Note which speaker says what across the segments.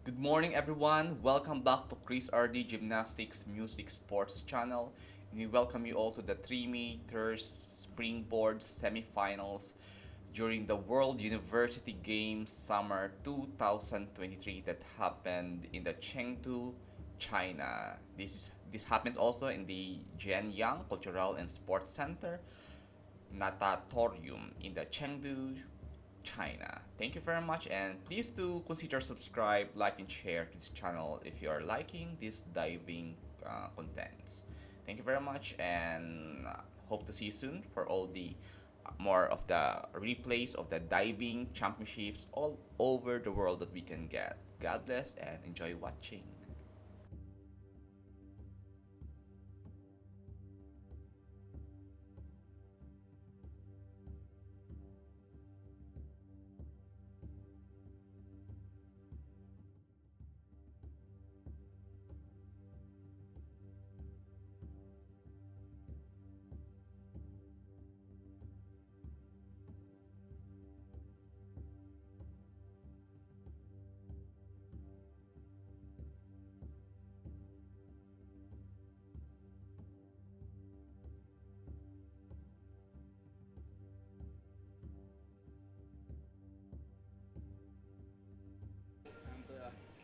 Speaker 1: Good morning, everyone. Welcome back to Chris RD Gymnastics Music Sports channel. We welcome you all to the 3 meters springboard semifinals during the World University Games Summer 2023 that happened in the Chengdu, China. This happened also in the Jianyang Cultural and Sports Center natatorium in the Chengdu, China. Thank you very much, and please do consider subscribe, like, and share this channel if you are liking these diving contents. Thank you very much, and hope to see you soon for all the more of the replays of the diving championships all over the world that we can get. God bless and enjoy watching.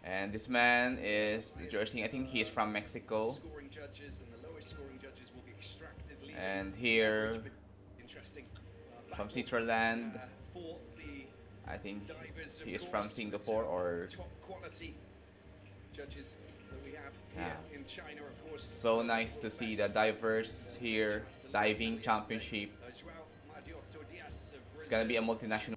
Speaker 1: And this man is interesting. I think he is from Mexico. And here from Switzerland, I think he is from Singapore or yeah. So nice to see the divers here diving championship. It's gonna be a multinational.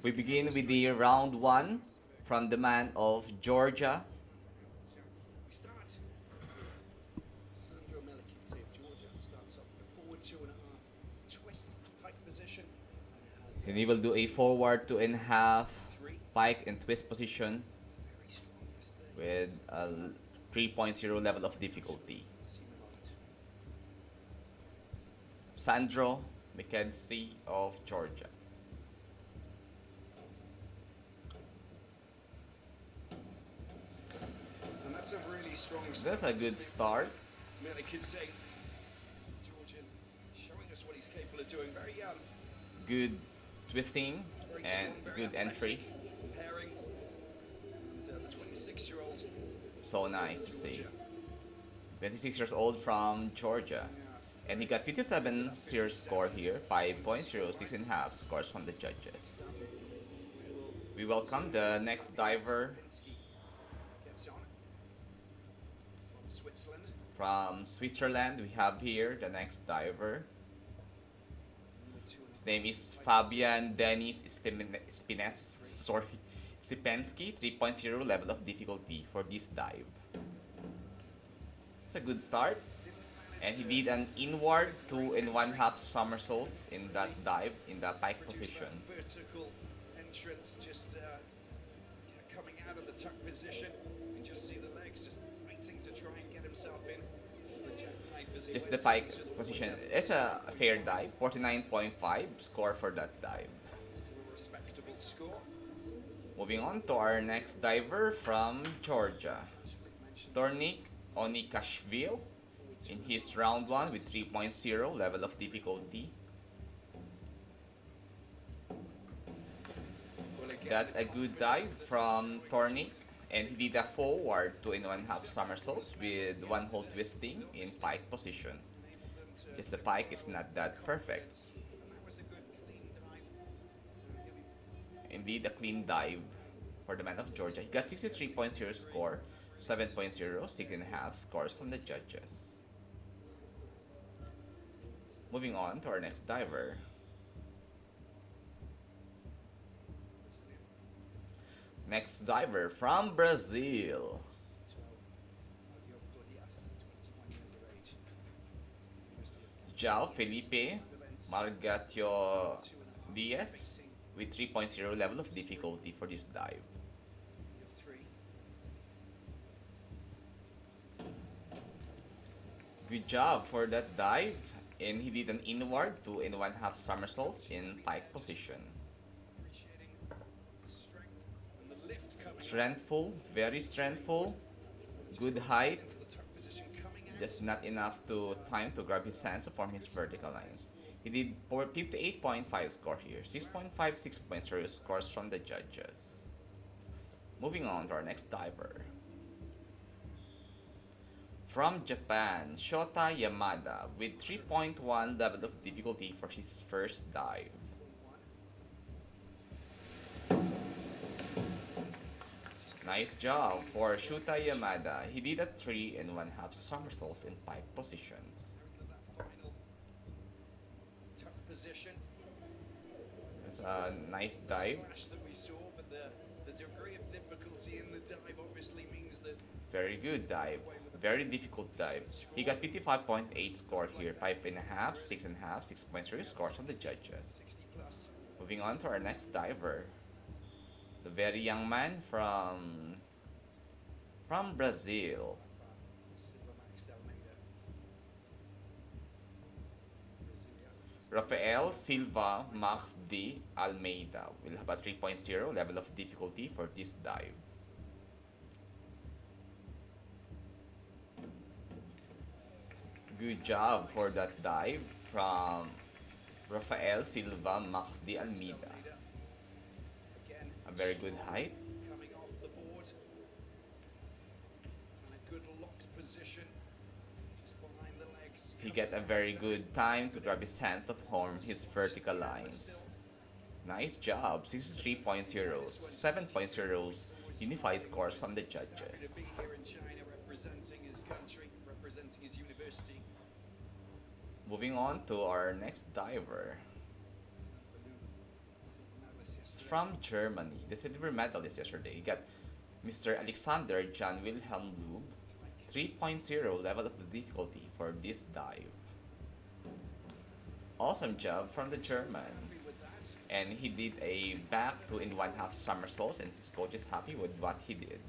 Speaker 1: We begin with the round one from the man of Georgia.
Speaker 2: Sandro Melikidze of Georgia starts off with a forward 2.5 twist pike position.
Speaker 1: And he will do a forward 2.5 pike and twist position
Speaker 2: Very strong yesterday.
Speaker 1: with a 3.0 level of difficulty.
Speaker 2: Seen a lot.
Speaker 1: Sandro Melikidze of Georgia.
Speaker 2: And that's a really strong start.
Speaker 1: That's a good start.
Speaker 2: Melikidze, Georgian, showing us what he's capable of doing. Very young,
Speaker 1: Good twisting
Speaker 2: very
Speaker 1: and
Speaker 2: strong, very
Speaker 1: good entry.
Speaker 2: athletic. Pairing. And the 26-year-old.
Speaker 1: So nice to see. 26 years old from Georgia. And he got 57 series score here, 5.06 and a half scores from the judges. We welcome the next diver
Speaker 2: Gets on. From Switzerland.
Speaker 1: from Switzerland. We have here the next diver. His name is Fabian Denis Stipensky, 3.0 level of difficulty for this dive. It's a good start. And he did an inward 2.5 somersaults in that dive in the pike position.
Speaker 2: Vertical entrance, just coming out of the tuck position, and just see the legs just fighting to try and get himself in.
Speaker 1: Just the pike position. It's a fair dive, 49.5 score for that dive.
Speaker 2: Still a respectable score.
Speaker 1: Moving on to our next diver from Georgia, Tornik Onikashvili, in his round 1 with 3.0 level of difficulty. That's a good dive from Tornik, and he did a forward 2.5 somersaults with one hold twisting in pike position. Just the pike is not that perfect.
Speaker 2: That was a good clean dive.
Speaker 1: Indeed, a clean dive for the man of Georgia. He got 63.0 score, 7.0, 6.5 scores from the judges. Moving on to our next diver. Next diver from Brazil, João Felipe Margatio Diaz, with 3.0 level of difficulty for this dive. Good job for that dive, and he did an inward 2.5 somersaults in pike position.
Speaker 2: Appreciating the strength and
Speaker 1: Strengthful, very strengthful, good
Speaker 2: Straight
Speaker 1: height,
Speaker 2: into the tuck position, coming out.
Speaker 1: just not enough to time to grab his hands to form his vertical lines. He did for 58.5 score here, 6.56 points for his scores from the judges. Moving on to our next diver. From Japan, Shota Yamada with 3.1 level of difficulty for his first dive. Nice job for Shota Yamada. He did a 3 1/2 somersaults in pike positions.
Speaker 2: Out of that final tuck position.
Speaker 1: It's a nice dive.
Speaker 2: Splash that we saw, but the degree of difficulty in the dive obviously means that
Speaker 1: Very good dive. Very difficult dive. He got 55.8 score here. 5 1/2, 6 1/2, 6 points for his scores from the judges.
Speaker 2: 60 plus.
Speaker 1: Moving on to our next diver. The very young man from Brazil.
Speaker 2: Silva Max Almeida.
Speaker 1: Rafael Silva Max de Almeida will have a 3.0 level of difficulty for this dive. Good job for that dive from Rafael Silva Max de Almeida.
Speaker 2: Again,
Speaker 1: A very good height.
Speaker 2: coming off the board. And a good locked position. Just behind the legs.
Speaker 1: He get a very good time to grab his hands to form his vertical lines. Nice job, 63.0, 7.0 unified scores from the
Speaker 2: To be
Speaker 1: judges.
Speaker 2: here in China representing his country, representing his university.
Speaker 1: Moving on to our next diver. It's from Germany, the silver medalist yesterday. He got Mr. Alexander Jan Wilhelm Lube, 3.0 level of difficulty for this dive. Awesome job from the German.
Speaker 2: Happy with that.
Speaker 1: And he did a back 2 1/2 somersaults, and his coach is happy with what he did.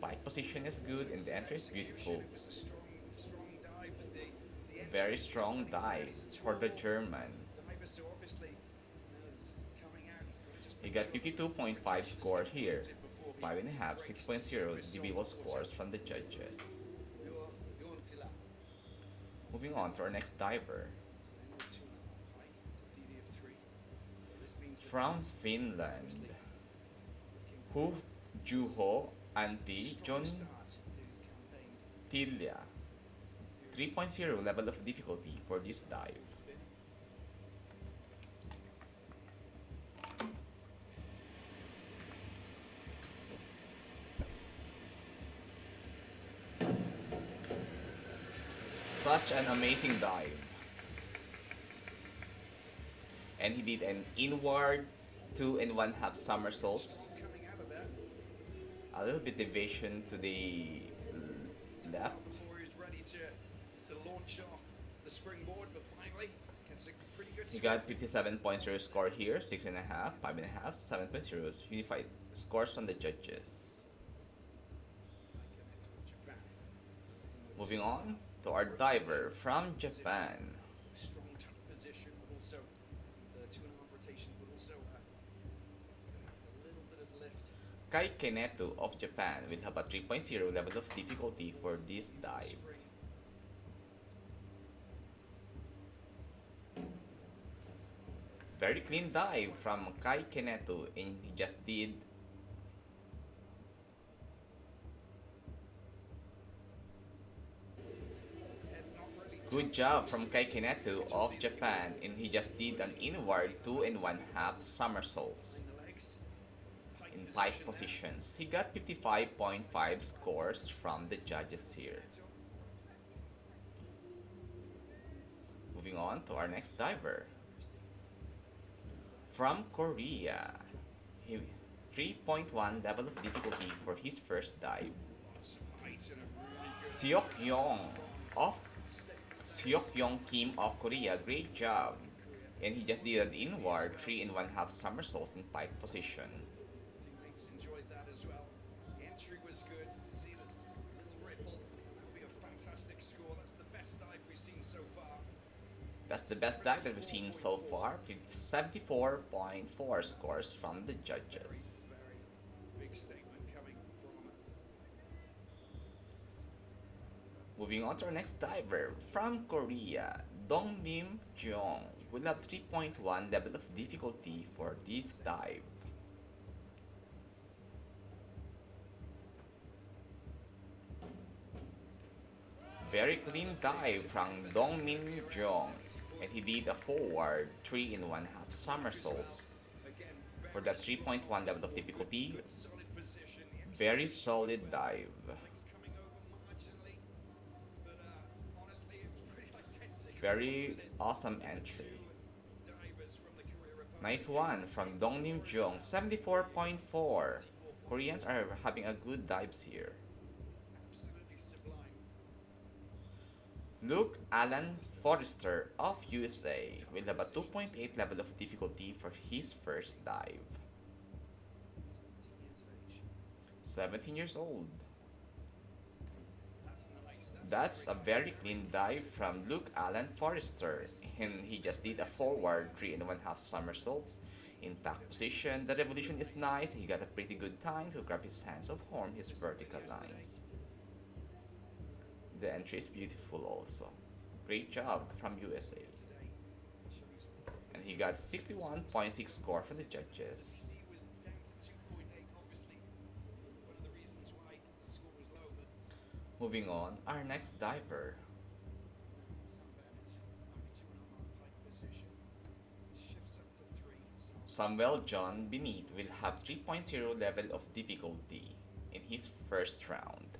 Speaker 1: Pike position is good and the entry is beautiful.
Speaker 2: It was a strong dive, but the entry
Speaker 1: Very
Speaker 2: was
Speaker 1: strong
Speaker 2: just
Speaker 1: dive
Speaker 2: it's a
Speaker 1: for the
Speaker 2: 12
Speaker 1: German.
Speaker 2: diver, so obviously it's coming out. He's got to just
Speaker 1: He
Speaker 2: make
Speaker 1: got
Speaker 2: sure
Speaker 1: 52.5
Speaker 2: the rotation is
Speaker 1: score here,
Speaker 2: completed before he
Speaker 1: 5 1/2,
Speaker 2: breaks
Speaker 1: 6.0
Speaker 2: the
Speaker 1: the below scores from the judges. Moving on to our next diver. From Finland, Hu Juho Antti John Tilja, 3.0 level of difficulty for this dive. Such an amazing dive. And he did an inward 2 1/2 somersaults.
Speaker 2: Coming out of that,
Speaker 1: A little bit deviation to the left.
Speaker 2: before he's ready to launch off the springboard, but finally gets a pretty good
Speaker 1: He
Speaker 2: score.
Speaker 1: got 57.0 score here, 6 1/2, 5 1/2, 7.0 unified scores from the judges.
Speaker 2: Japan.
Speaker 1: Moving on to our diver from Japan.
Speaker 2: Strong tuck position, but also the 2.5 rotation, but also a little bit of lift.
Speaker 1: Kai Kenetu of Japan will have a 3.0 level of difficulty for this dive.
Speaker 2: Spring.
Speaker 1: Very clean dive from Kai Kenetu, and he just did
Speaker 2: Head not really
Speaker 1: good job from Kai Kenetu of Japan, and he just did an inward 2 1/2 somersaults
Speaker 2: behind the legs.
Speaker 1: in pike positions. He got 55.5 scores from the judges here. Moving on to our next diver. From Korea, 3.1 level of difficulty for his first dive.
Speaker 2: Some height and a really good
Speaker 1: Seok Yong of Seok Yong Kim of Korea, great job. And he just did an inward 3 1/2 somersaults in pike position.
Speaker 2: teammates enjoyed that as well. The entry was good. You see this little ripple. That'll be a fantastic score. That's the best dive we've seen so far.
Speaker 1: That's the best dive that we've seen so far, with 74.4 scores from the judges.
Speaker 2: Very big statement coming from
Speaker 1: Moving on to our next diver from Korea, Dongnim Jeong will have 3.1 level of difficulty for this dive. Very clean dive from Dongmin Jeong, and he did a forward 3 and 1/2 somersaults
Speaker 2: again
Speaker 1: for
Speaker 2: very
Speaker 1: that
Speaker 2: strong,
Speaker 1: 3.1 level of difficulty.
Speaker 2: good solid position. The
Speaker 1: Very
Speaker 2: execution
Speaker 1: solid
Speaker 2: was
Speaker 1: dive.
Speaker 2: legs coming over marginally, but honestly it was pretty identical,
Speaker 1: Very
Speaker 2: wasn't it?
Speaker 1: awesome
Speaker 2: The
Speaker 1: entry.
Speaker 2: two divers from the Korea Republic.
Speaker 1: Nice one from Dongnim Jeong, 74.4. Koreans are having a good dives here.
Speaker 2: Absolutely sublime.
Speaker 1: Luke Alan Forrester of USA will have a 2.8 level of difficulty for his first dive. 17 years old.
Speaker 2: That's nice.
Speaker 1: That's a very clean dive from Luke Alan Forrester, and he just did a forward 3 and 1/2 somersaults in tack position. The revolution is nice. He got a pretty good time to grab his hands of form his vertical lines. The entry is beautiful also. Great job from USA.
Speaker 2: Today shows
Speaker 1: And he got 61.6 score from the judges.
Speaker 2: he was down to 2.8. Obviously, one of the reasons why the score was low, but
Speaker 1: Moving on, our next diver.
Speaker 2: Sam Bennett back 2.5 pike position shifts up to 3.
Speaker 1: Samuel John Benit will have 3.0 level of difficulty in his first round.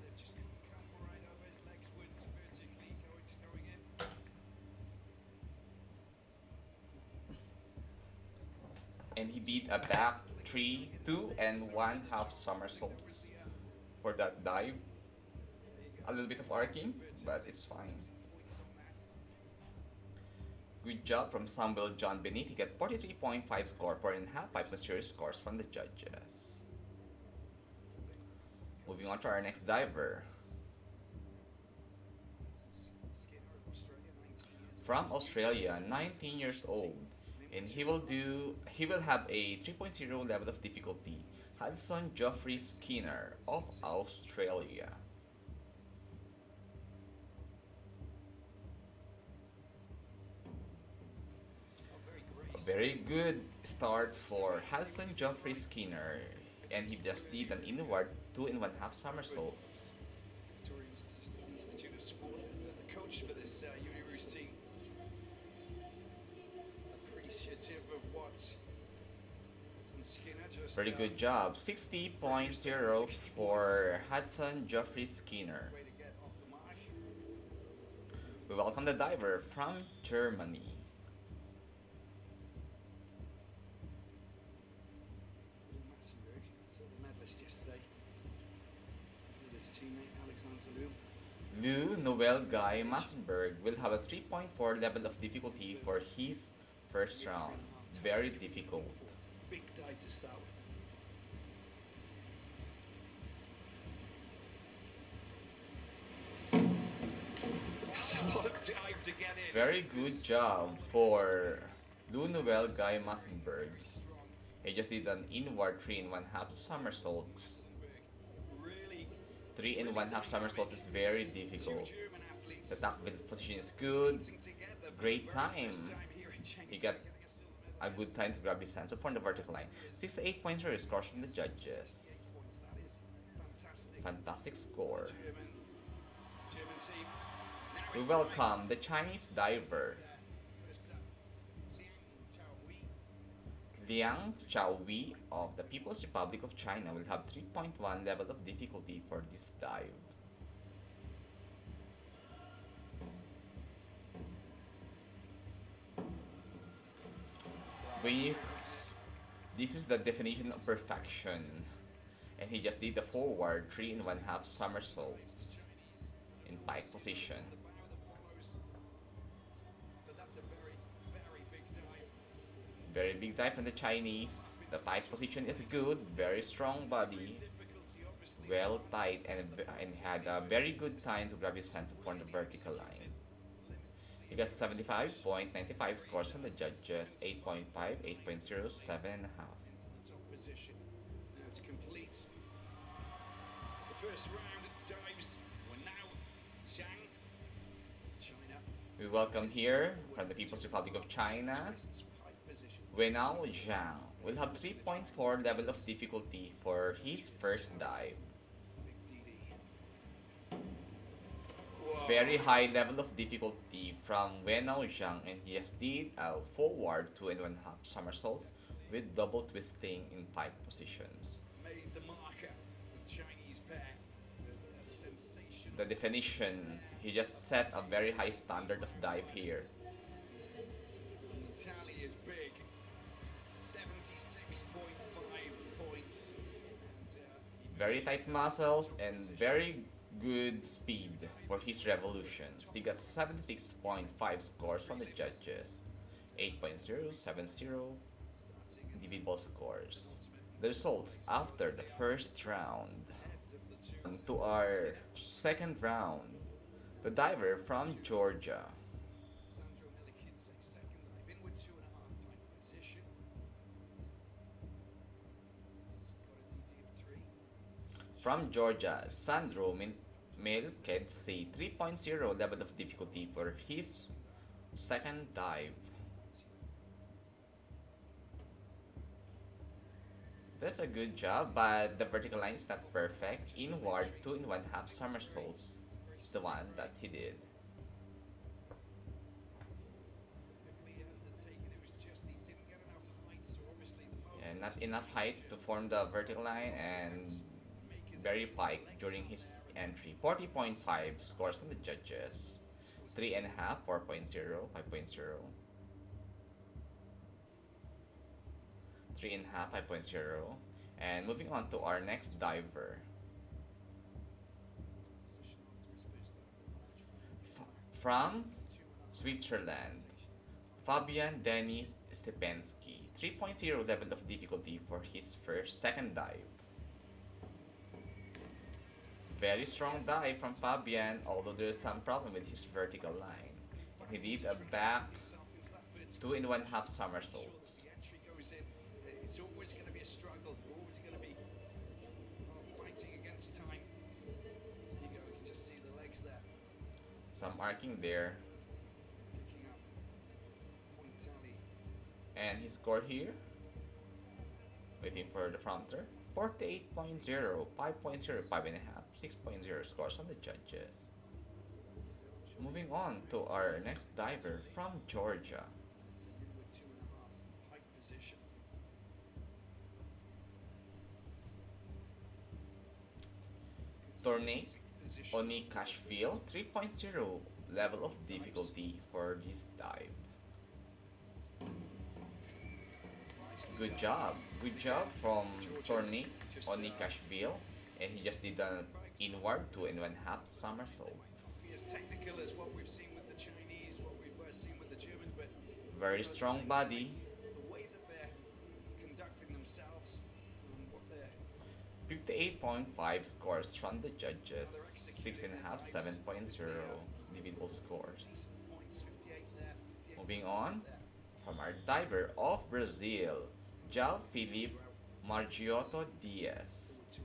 Speaker 2: They've just come right over his legs, wood vertically going in.
Speaker 1: And he beat a back 3, 2 and 1/2 somersaults for that dive. A little bit of arcing, but it's fine.
Speaker 2: Points on that.
Speaker 1: Good job from Samuel John Benit. He got 43.5 score, 4.5 5.0 scores from the judges. Moving on to our next diver.
Speaker 2: Skinner of Australia, 19 years
Speaker 1: From Australia, 19 years old, and he will have a 3.0 level of difficulty. Hudson Geoffrey Skinner of Australia.
Speaker 2: very
Speaker 1: A
Speaker 2: graceful.
Speaker 1: very good start for Hudson Geoffrey Skinner, and he just did an inward 2 and 1/2 somersaults.
Speaker 2: Victoria Institute of Sport, the coach for this Uniroos team. Appreciative of what Hudson Skinner just
Speaker 1: Very good job. 60.0 for Hudson Geoffrey Skinner.
Speaker 2: way to get off the mark.
Speaker 1: We welcome the diver from Germany.
Speaker 2: Lou Massenberg, silver medalist yesterday. With his teammate Alexander Lou.
Speaker 1: Lou Noel Guy Massenberg will have a 3.4 level of difficulty for his first round. Very difficult.
Speaker 2: Big dive to start with. That's a lot of dive to get in.
Speaker 1: Very good job for Lou Noel Guy Massenberg.
Speaker 2: Very strong.
Speaker 1: He just did an inward 3 and 1/2 somersaults.
Speaker 2: Massenberg. Really
Speaker 1: 3 and 1/2 somersaults is very difficult.
Speaker 2: two German athletes
Speaker 1: The tack position is good.
Speaker 2: meeting together for
Speaker 1: Great
Speaker 2: the very
Speaker 1: time.
Speaker 2: first time here in Chengdu,
Speaker 1: He got
Speaker 2: getting a silver
Speaker 1: a
Speaker 2: medal.
Speaker 1: good time to grab his hands up on the vertical line. 68.0 scores from the judges.
Speaker 2: Points, that is fantastic.
Speaker 1: Fantastic score.
Speaker 2: German team. Now
Speaker 1: We
Speaker 2: it's
Speaker 1: welcome the Chinese diver
Speaker 2: first up, Liang Chaowei.
Speaker 1: Liang Chaowei of the People's Republic of China will have 3.1 level of difficulty for this dive. We, this is the definition of perfection, and he just did the forward 3 and 1/2 somersaults in pike position.
Speaker 2: The bow that follows. But that's a very, very big dive.
Speaker 1: Very big dive from the Chinese. The pike position is good, very strong body,
Speaker 2: Difficulty, obviously.
Speaker 1: well tight, and had a very good time to grab his hands upon the vertical line.
Speaker 2: Limits the
Speaker 1: He got 75.95 scores from the judges, 8.5, 8.0, 7.5.
Speaker 2: into the top position. Now to complete the first round dives were now Zhang, China.
Speaker 1: We welcome here from the People's Republic of China,
Speaker 2: Twists, pike position.
Speaker 1: Wenao Zhang will have 3.4 level of difficulty for his first dive.
Speaker 2: Big DD.
Speaker 1: Very high level of difficulty from Wenao Zhang, and he just did a forward 2.5 somersaults with double twisting in pike positions.
Speaker 2: Made the marker, the Chinese pair, with a sensational.
Speaker 1: The definition, he just set a very high standard of dive here.
Speaker 2: The tally is big, 76.5 points. And,
Speaker 1: Very tight muscles and very good speed for his revolutions. He got 76.5 scores from the judges, 8.0, 7.0 individual scores. The results after the first round. On to our second round, the diver from Georgia.
Speaker 2: Sandro Milikidze, second dive in with 2.5 pike position. He's got a DD of 3.
Speaker 1: From Georgia, Sandro Melkedsi 3.0 level of difficulty for his second dive. That's a good job, but the vertical line is not perfect. Inward 2.5 somersaults is the one that he did.
Speaker 2: Perfectly undertaken. It was just he didn't get enough height, so obviously the moment
Speaker 1: And not enough height to form the vertical line, and very pike during his entry. 40.5 scores from the judges. 3.5, 4.0, 5.0. 3.5, 5.0. And moving on to our next diver.
Speaker 2: position after his first dive.
Speaker 1: From Switzerland, Fabian Denis Stepensky. 3.0 level of difficulty for his second dive. Very strong dive from Fabian, although there's some problem with his vertical line. He did a back
Speaker 2: Yourself into that vertical
Speaker 1: 2.5
Speaker 2: Sure that
Speaker 1: somersaults.
Speaker 2: the entry goes in. It's always going to be a struggle. Always going to be fighting against time. There you go. You can just see the legs there
Speaker 1: Some arcing there.
Speaker 2: picking up point tally.
Speaker 1: And his score here. Waiting for the prompter. 48.0, 5.0, 5.5, 6.0 scores on the judges. Moving on to our next diver from Georgia.
Speaker 2: It's an in with 2.5 pike position.
Speaker 1: Tornate
Speaker 2: Sixth position.
Speaker 1: Oni Cashville, 3.0 level of difficulty for this dive.
Speaker 2: Nicely
Speaker 1: Good
Speaker 2: done.
Speaker 1: job. Good job from Tornate Oni Cashville. And he just did an inward 2.5 somersaults.
Speaker 2: Be as technical as what we've seen with the Chinese, what we've seen with the Germans, but
Speaker 1: Very strong body.
Speaker 2: the way that they're conducting themselves and what they're
Speaker 1: 58.5 scores from the judges. 6.5, 7.0 individual scores.
Speaker 2: decent points, 58 there, 58
Speaker 1: Moving on,
Speaker 2: there.
Speaker 1: from our diver of Brazil, João Felipe Margiotto Diaz.
Speaker 2: 2.5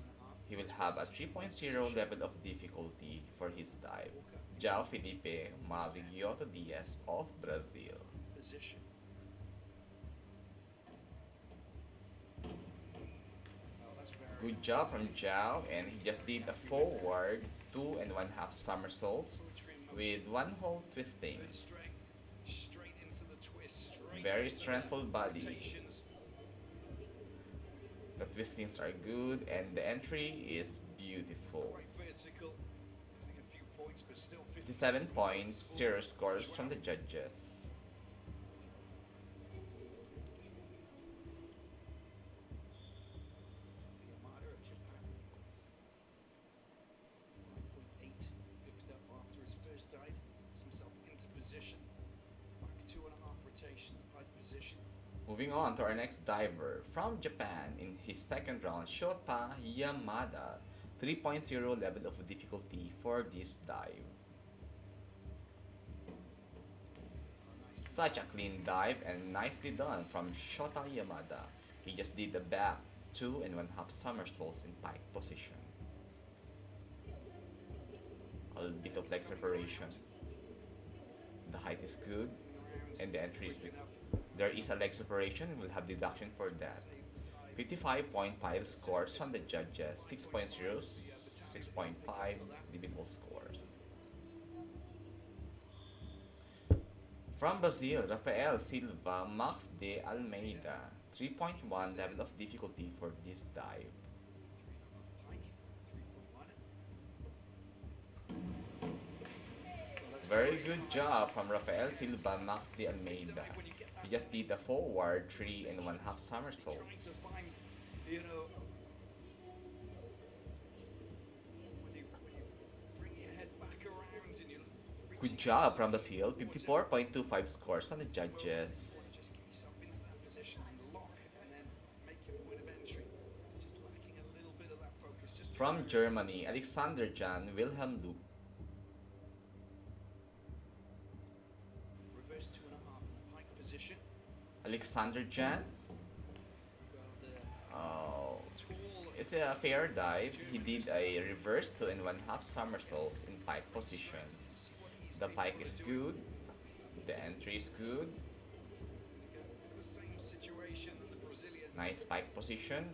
Speaker 1: He will have a 3.0 level of difficulty for his dive. João Felipe Margiotto Diaz of Brazil.
Speaker 2: position. Oh, that's very
Speaker 1: Good
Speaker 2: nice.
Speaker 1: job from João, and he just did a forward 2.5 somersaults
Speaker 2: Poetry in
Speaker 1: with
Speaker 2: motion.
Speaker 1: one whole twisting.
Speaker 2: Good strength, straight into the twist, straight
Speaker 1: Very
Speaker 2: into the
Speaker 1: strengthful body.
Speaker 2: rotations.
Speaker 1: The twistings are good, and the entry is beautiful.
Speaker 2: Quite vertical, losing a few points, but still
Speaker 1: 57 points, 0 scores from the judges.
Speaker 2: The Yamada of Japan. 5.8. Picks up after his first dive. Gets himself into position. Back 2.5 rotation, pike position.
Speaker 1: Moving on to our next diver from Japan in his second round, Shota Yamada. 3.0 level of difficulty for this dive. Such a clean dive and nicely done from Shota Yamada. He just did the back two and one half somersaults in pike position. A little bit of leg separation. The height is good and the entry is good. There is a leg separation and we'll have deduction for that. 55.5 scores from the judges, 6.0, 6.5 individual scores. From Brazil, Rafael Silva Max de Almeida, 3.1 level of difficulty for this dive. Very good job from Rafael Silva Max de Almeida. He just did a forward three and one half somersault.
Speaker 2: You know, when you bring your head back around and you're
Speaker 1: Good job from Brazil, 54.25 scores on the judges.
Speaker 2: just get yourself into that position and lock and then make your point of entry. Just lacking a little bit of that focus. Just
Speaker 1: From Germany, Alexander Jan Wilhelm Luke.
Speaker 2: reverse 2.5 in the pike position.
Speaker 1: Alexander Jan,
Speaker 2: Well, the
Speaker 1: oh,
Speaker 2: tall
Speaker 1: it's a fair dive. He did a reverse two and one half somersaults in pike position.
Speaker 2: see what he's
Speaker 1: The pike
Speaker 2: capable
Speaker 1: is
Speaker 2: of doing.
Speaker 1: good, the entry is good,
Speaker 2: The same situation that the Brazilian
Speaker 1: nice pike position.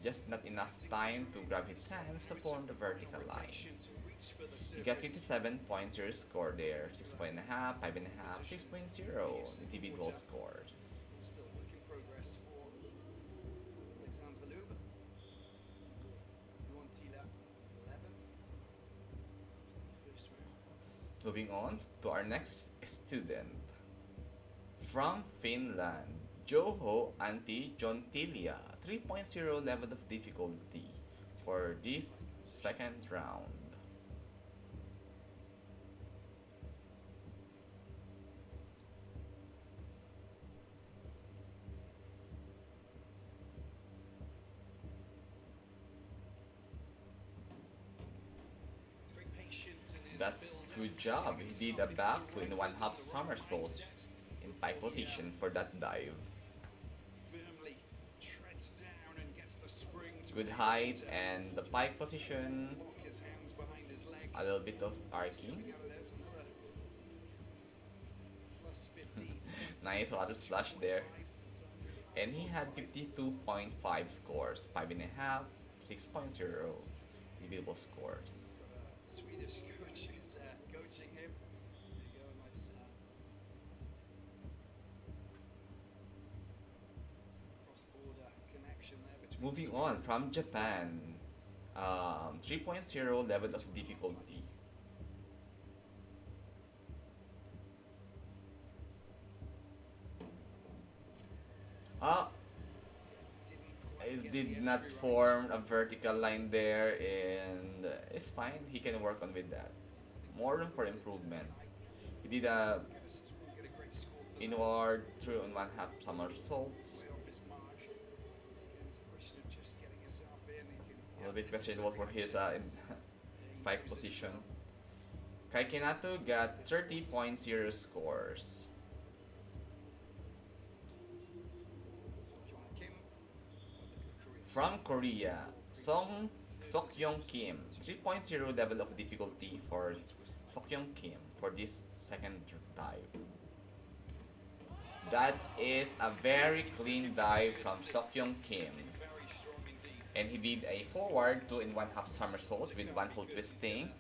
Speaker 1: Just not enough time to grab his hands to form the vertical lines. You got 57.0 score there, 6.5, 5.5, 6.0 individual scores.
Speaker 2: Still work in progress for Alexander Lube. Luan Tila, 11th. First round.
Speaker 1: Moving on to our next student. From Finland, Joho Antti Jontilia, 3.0 level of difficulty for this second round.
Speaker 2: Very patient in his
Speaker 1: That's
Speaker 2: build up,
Speaker 1: good job. He did a back two and one half somersaults
Speaker 2: mindset.
Speaker 1: in pike position for that dive.
Speaker 2: Firmly treads down and gets the spring to
Speaker 1: Good
Speaker 2: make
Speaker 1: height
Speaker 2: it,
Speaker 1: and the pike position,
Speaker 2: lock his hands behind his legs.
Speaker 1: a little bit of arcing.
Speaker 2: There's another plus 50.
Speaker 1: Nice water splash there. And he had 52.5 scores, 5.5, 6.0 individual scores.
Speaker 2: Swedish coach who's coaching him. There you go, nice cross-border connection there between.
Speaker 1: Moving on from Japan, 3.0 level of difficulty. Ah, it did not form a vertical line there, and it's fine. He can work on with that. More room for improvement. He did a
Speaker 2: Get a great score for
Speaker 1: inward through and one half somersaults.
Speaker 2: way off his mark. It's a question of just getting yourself in.
Speaker 1: A little bit questionable for his in pike position. Kaikinatu got 30.0 scores.
Speaker 2: Kim,
Speaker 1: From Korea, Sokyong Kim, 3.0 level of difficulty for Sokyong Kim for this second dive. That is a very clean dive from Sokyong Kim.
Speaker 2: very strong indeed.
Speaker 1: And he did a forward two and one half somersaults with one whole twisting.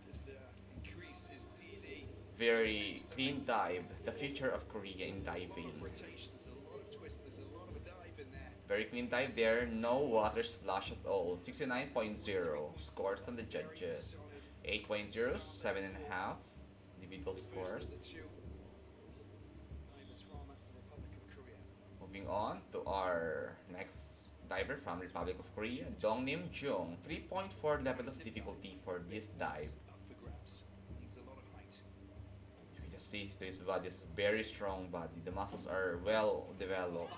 Speaker 2: Just increase his DD.
Speaker 1: Very clean dive, the future of Korea in diving.
Speaker 2: Rotations, a lot of twists. There's a lot of a dive in there.
Speaker 1: Very clean dive there, no water splash at all. 69.0 scores from the judges. 8.0, 7.5 individual
Speaker 2: First
Speaker 1: scores.
Speaker 2: of the two divers from the Republic of Korea.
Speaker 1: Moving on to our next diver from Republic of Korea, Dongnim Jung, 3.4 level of difficulty for this dive.
Speaker 2: Up for grabs. Needs a lot of height.
Speaker 1: You can just see his body is very strong body. The muscles are well developed.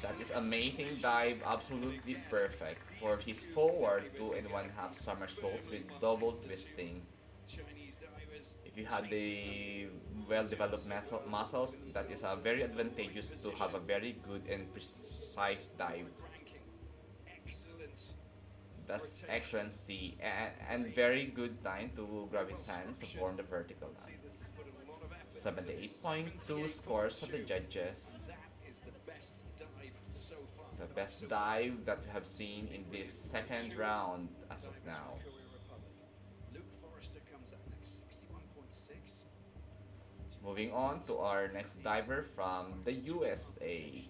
Speaker 1: That is amazing dive, absolutely perfect for his forward two and one half somersaults with double twisting.
Speaker 2: Chinese divers.
Speaker 1: If you had the well developed muscles, that is very advantageous to have a very good and precise dive.
Speaker 2: Ranking. Excellent
Speaker 1: That's
Speaker 2: rotation.
Speaker 1: excellency and very good time to grab his hands to
Speaker 2: Structured.
Speaker 1: form the vertical
Speaker 2: See that
Speaker 1: lines.
Speaker 2: he put a lot of effort into this.
Speaker 1: 78.2 scores for the
Speaker 2: 78.2. And
Speaker 1: judges.
Speaker 2: that is the best dive so far.
Speaker 1: The best dive that we have seen in this second round as of
Speaker 2: Divers
Speaker 1: now.
Speaker 2: from Korea Republic. Luke Forrester comes up next, 61.6.
Speaker 1: Moving on to our next diver from the USA,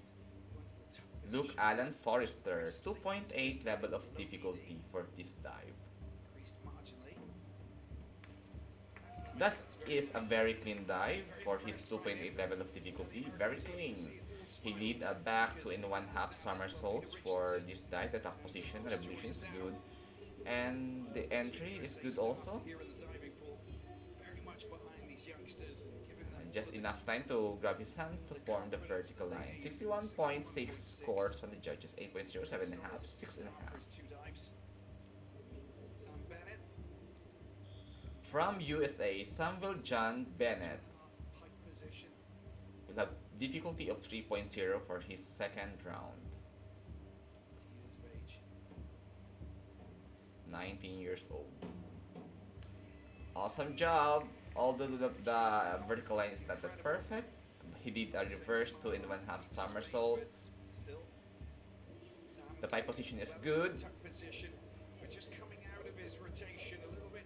Speaker 1: Luke Allen Forrester, 2.8 level of difficulty for this dive.
Speaker 2: Increased marginally. That's
Speaker 1: That
Speaker 2: nice. That's very
Speaker 1: is a
Speaker 2: nice.
Speaker 1: very clean dive
Speaker 2: Very
Speaker 1: for his
Speaker 2: impressed by
Speaker 1: 2.8
Speaker 2: him.
Speaker 1: level of difficulty,
Speaker 2: Very
Speaker 1: very
Speaker 2: rotating.
Speaker 1: clean.
Speaker 2: See all
Speaker 1: He
Speaker 2: smiles
Speaker 1: did a back
Speaker 2: because
Speaker 1: 2 and 1 half
Speaker 2: understand that
Speaker 1: somersaults
Speaker 2: Bobby
Speaker 1: for
Speaker 2: Richardson
Speaker 1: this dive. The top position and
Speaker 2: Forrest
Speaker 1: revolution
Speaker 2: joins
Speaker 1: is
Speaker 2: now.
Speaker 1: good, and the entry is
Speaker 2: USA
Speaker 1: good
Speaker 2: staff
Speaker 1: also.
Speaker 2: here at the diving pool, very much behind these youngsters, giving them all
Speaker 1: Just enough time to grab his hand to form the vertical line. 61.6 scores from the judges, 8.0, 7.5, 6.5.
Speaker 2: for his two dives. Sam Bennett,
Speaker 1: From USA, Samuel John Bennett
Speaker 2: 2.5 height position.
Speaker 1: will have difficulty of 3.0 for his second round.
Speaker 2: 20 years of age.
Speaker 1: 19 years old. Awesome job! Although the vertical line is not that perfect, he did a reverse 2 and 1 half somersault.
Speaker 2: Still, Sam
Speaker 1: The pie position is
Speaker 2: well,
Speaker 1: good.
Speaker 2: tuck position. We're just coming out of his rotation a little bit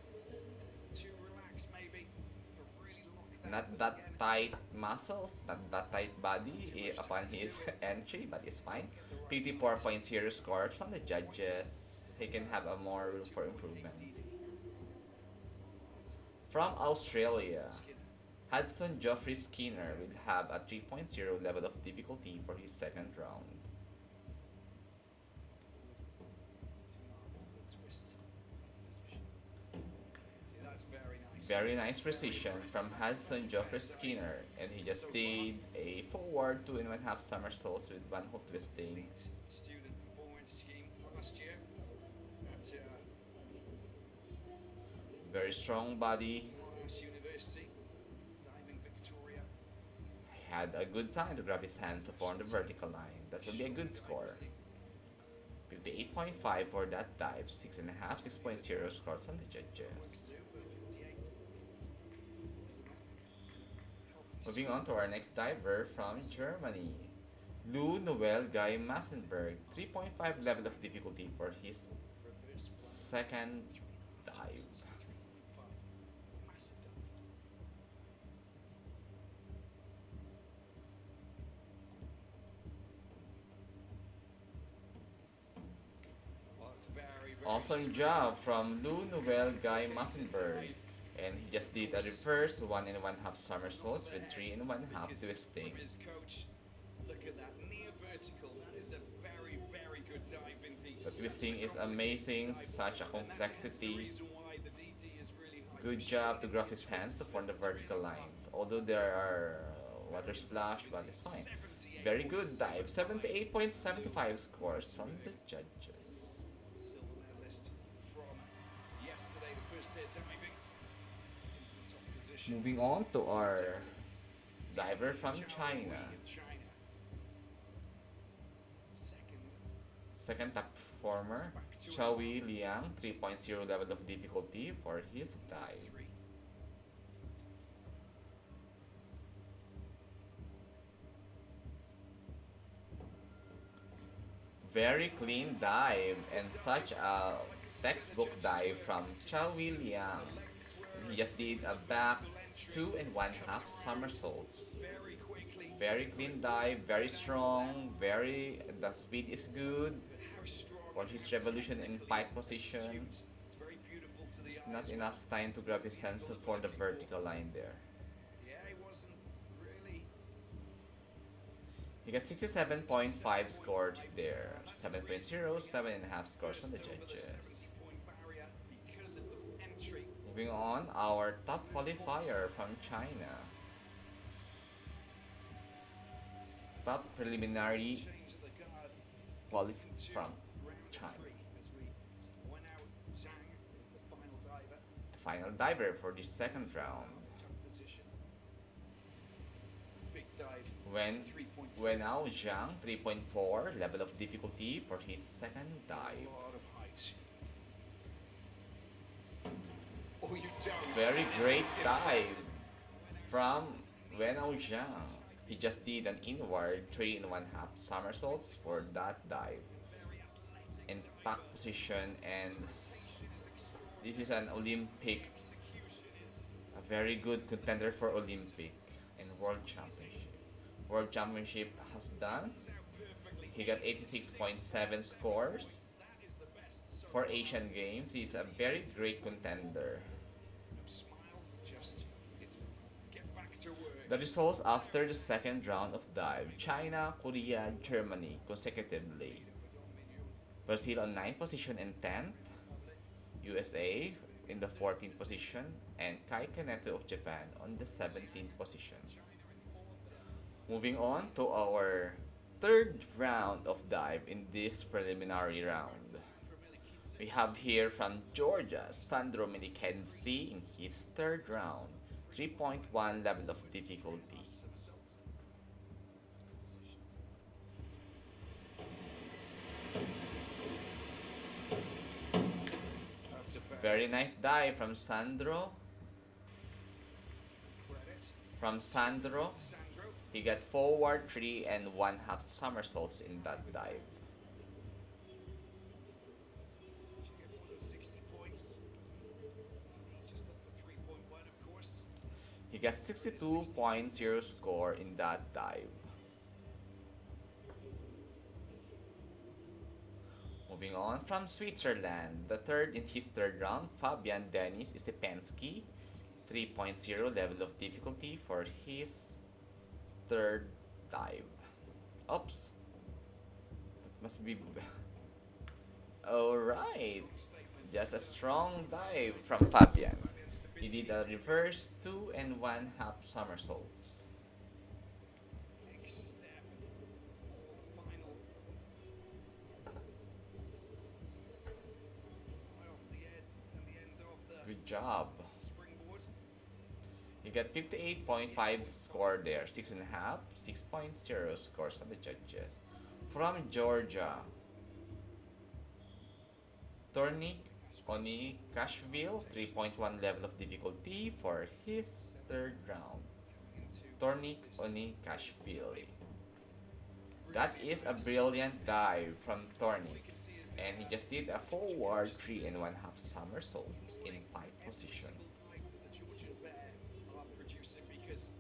Speaker 2: too relaxed, maybe. But really lock that
Speaker 1: Not that
Speaker 2: again.
Speaker 1: tight muscles, not that tight body upon his entry, but it's fine. 54.0 scores from the judges. He can have a more room for improvement. From Australia,
Speaker 2: Skinner.
Speaker 1: Hudson Geoffrey Skinner will have a 3.0 level of difficulty for his second round.
Speaker 2: Twist. See, that's very nice.
Speaker 1: Very nice precision from Hudson Geoffrey Skinner, and he just did a forward 2 and 1 half somersaults with one hook twisting.
Speaker 2: Elite student performance scheme last year at
Speaker 1: Very strong body.
Speaker 2: Monash University, Diving Victoria.
Speaker 1: He had a good time to grab his hands to form the vertical line. That will be a good score. 58.5 for that dive, 6.5, 6.0 scores from the judges. Moving on to our next diver from Germany, Lou Noel Guy Massenberg, 3.5 level of difficulty for his second dive.
Speaker 2: Massive dive. Well, it's very, very
Speaker 1: Awesome
Speaker 2: strong.
Speaker 1: job from Lou Noel Guy Massenberg. And he just did a reverse 1 and 1 half somersaults with 3 and 1 half
Speaker 2: Because
Speaker 1: twisting.
Speaker 2: from his coach, look at that near vertical. That is a very, very good dive indeed.
Speaker 1: The twisting is amazing, such a complexity. Good job to grab his hands to form the vertical lines. Although there are water splash, but it's fine. Very good dive. 78.75 scores from the judges.
Speaker 2: Silver medalist from yesterday, the first day of diving into the top position.
Speaker 1: Moving on to our diver from
Speaker 2: China.
Speaker 1: China.
Speaker 2: Second,
Speaker 1: Second top performer, Chow Liang, 3.0 level of difficulty for his dive.
Speaker 2: 3.
Speaker 1: Very clean dive and such a textbook dive from Chow Liang. He just did a back 2 and 1 half somersaults.
Speaker 2: Very quickly.
Speaker 1: Very clean dive, very strong, the speed is good
Speaker 2: How strong
Speaker 1: for his revolution in pike position.
Speaker 2: It's very beautiful to the
Speaker 1: It's
Speaker 2: eye
Speaker 1: not
Speaker 2: as
Speaker 1: enough time to grab his hands to form the vertical line there.
Speaker 2: well. Yeah, he wasn't really.
Speaker 1: He got 67.5 scored there, 7.0, 7.5 scores from the
Speaker 2: Burst over
Speaker 1: judges.
Speaker 2: 70-point barrier because of the entry.
Speaker 1: Moving on, our top qualifier from China. Top preliminary
Speaker 2: Change of the guard
Speaker 1: qualif from
Speaker 2: round
Speaker 1: China.
Speaker 2: 3 as we went out. Zhang is the final diver.
Speaker 1: The final diver for the second round.
Speaker 2: Top position. dive.
Speaker 1: Wen
Speaker 2: 3.4.
Speaker 1: Wenao Zhang 3.4 level of difficulty for his second dive.
Speaker 2: A lot of height. Or you don't.
Speaker 1: Very
Speaker 2: That is
Speaker 1: great dive
Speaker 2: impressive.
Speaker 1: from Wenao Zhang. He just did an inward 3 and 1/2 somersaults for that dive in tuck position, and this is an Olympic, a very good contender for Olympic and World Championship. World Championship has done. He got 86.7 scores. For Asian Games, he's a very great contender.
Speaker 2: Smile, just get back to work.
Speaker 1: The results after the second round of dive: China, Korea, Germany consecutively. Brazil on 9th position and 10th. USA in the 14th position. And Kai Kaneto of Japan on the 17th position. Moving on to our third round of dive in this preliminary round. We have here from Georgia, Sandro Minikensi in his third round, 3.1 level of difficulty.
Speaker 2: That's a fair
Speaker 1: Very nice dive from Sandro.
Speaker 2: credit.
Speaker 1: From Sandro,
Speaker 2: Sandro,
Speaker 1: he got forward 3 and 1/2 somersaults in that dive.
Speaker 2: get more than 60 points. Just up to 3.1, of course.
Speaker 1: He got 62.0 score in that dive. Moving on from Switzerland, the third in his third round, Fabian Denis Stepensky, 3.0 level of difficulty for his third dive. Oops. That must be. Alright.
Speaker 2: Statement.
Speaker 1: Just a strong dive from Fabian. He did a reverse 2 and 1/2 somersaults.
Speaker 2: Big step for the final. Right off the end and the end of the
Speaker 1: Good job.
Speaker 2: springboard.
Speaker 1: He got 58.5 score there, 6.5, 6.0 scores from the judges. From Georgia, Tornik Onikashvili, 3.1 level of difficulty for his third round.
Speaker 2: Into
Speaker 1: Tornik Onikashvili. That is a brilliant dive from Tornik, and he just did a forward 3 and 1/2 somersaults in pike position.
Speaker 2: the Georgian bear are producing because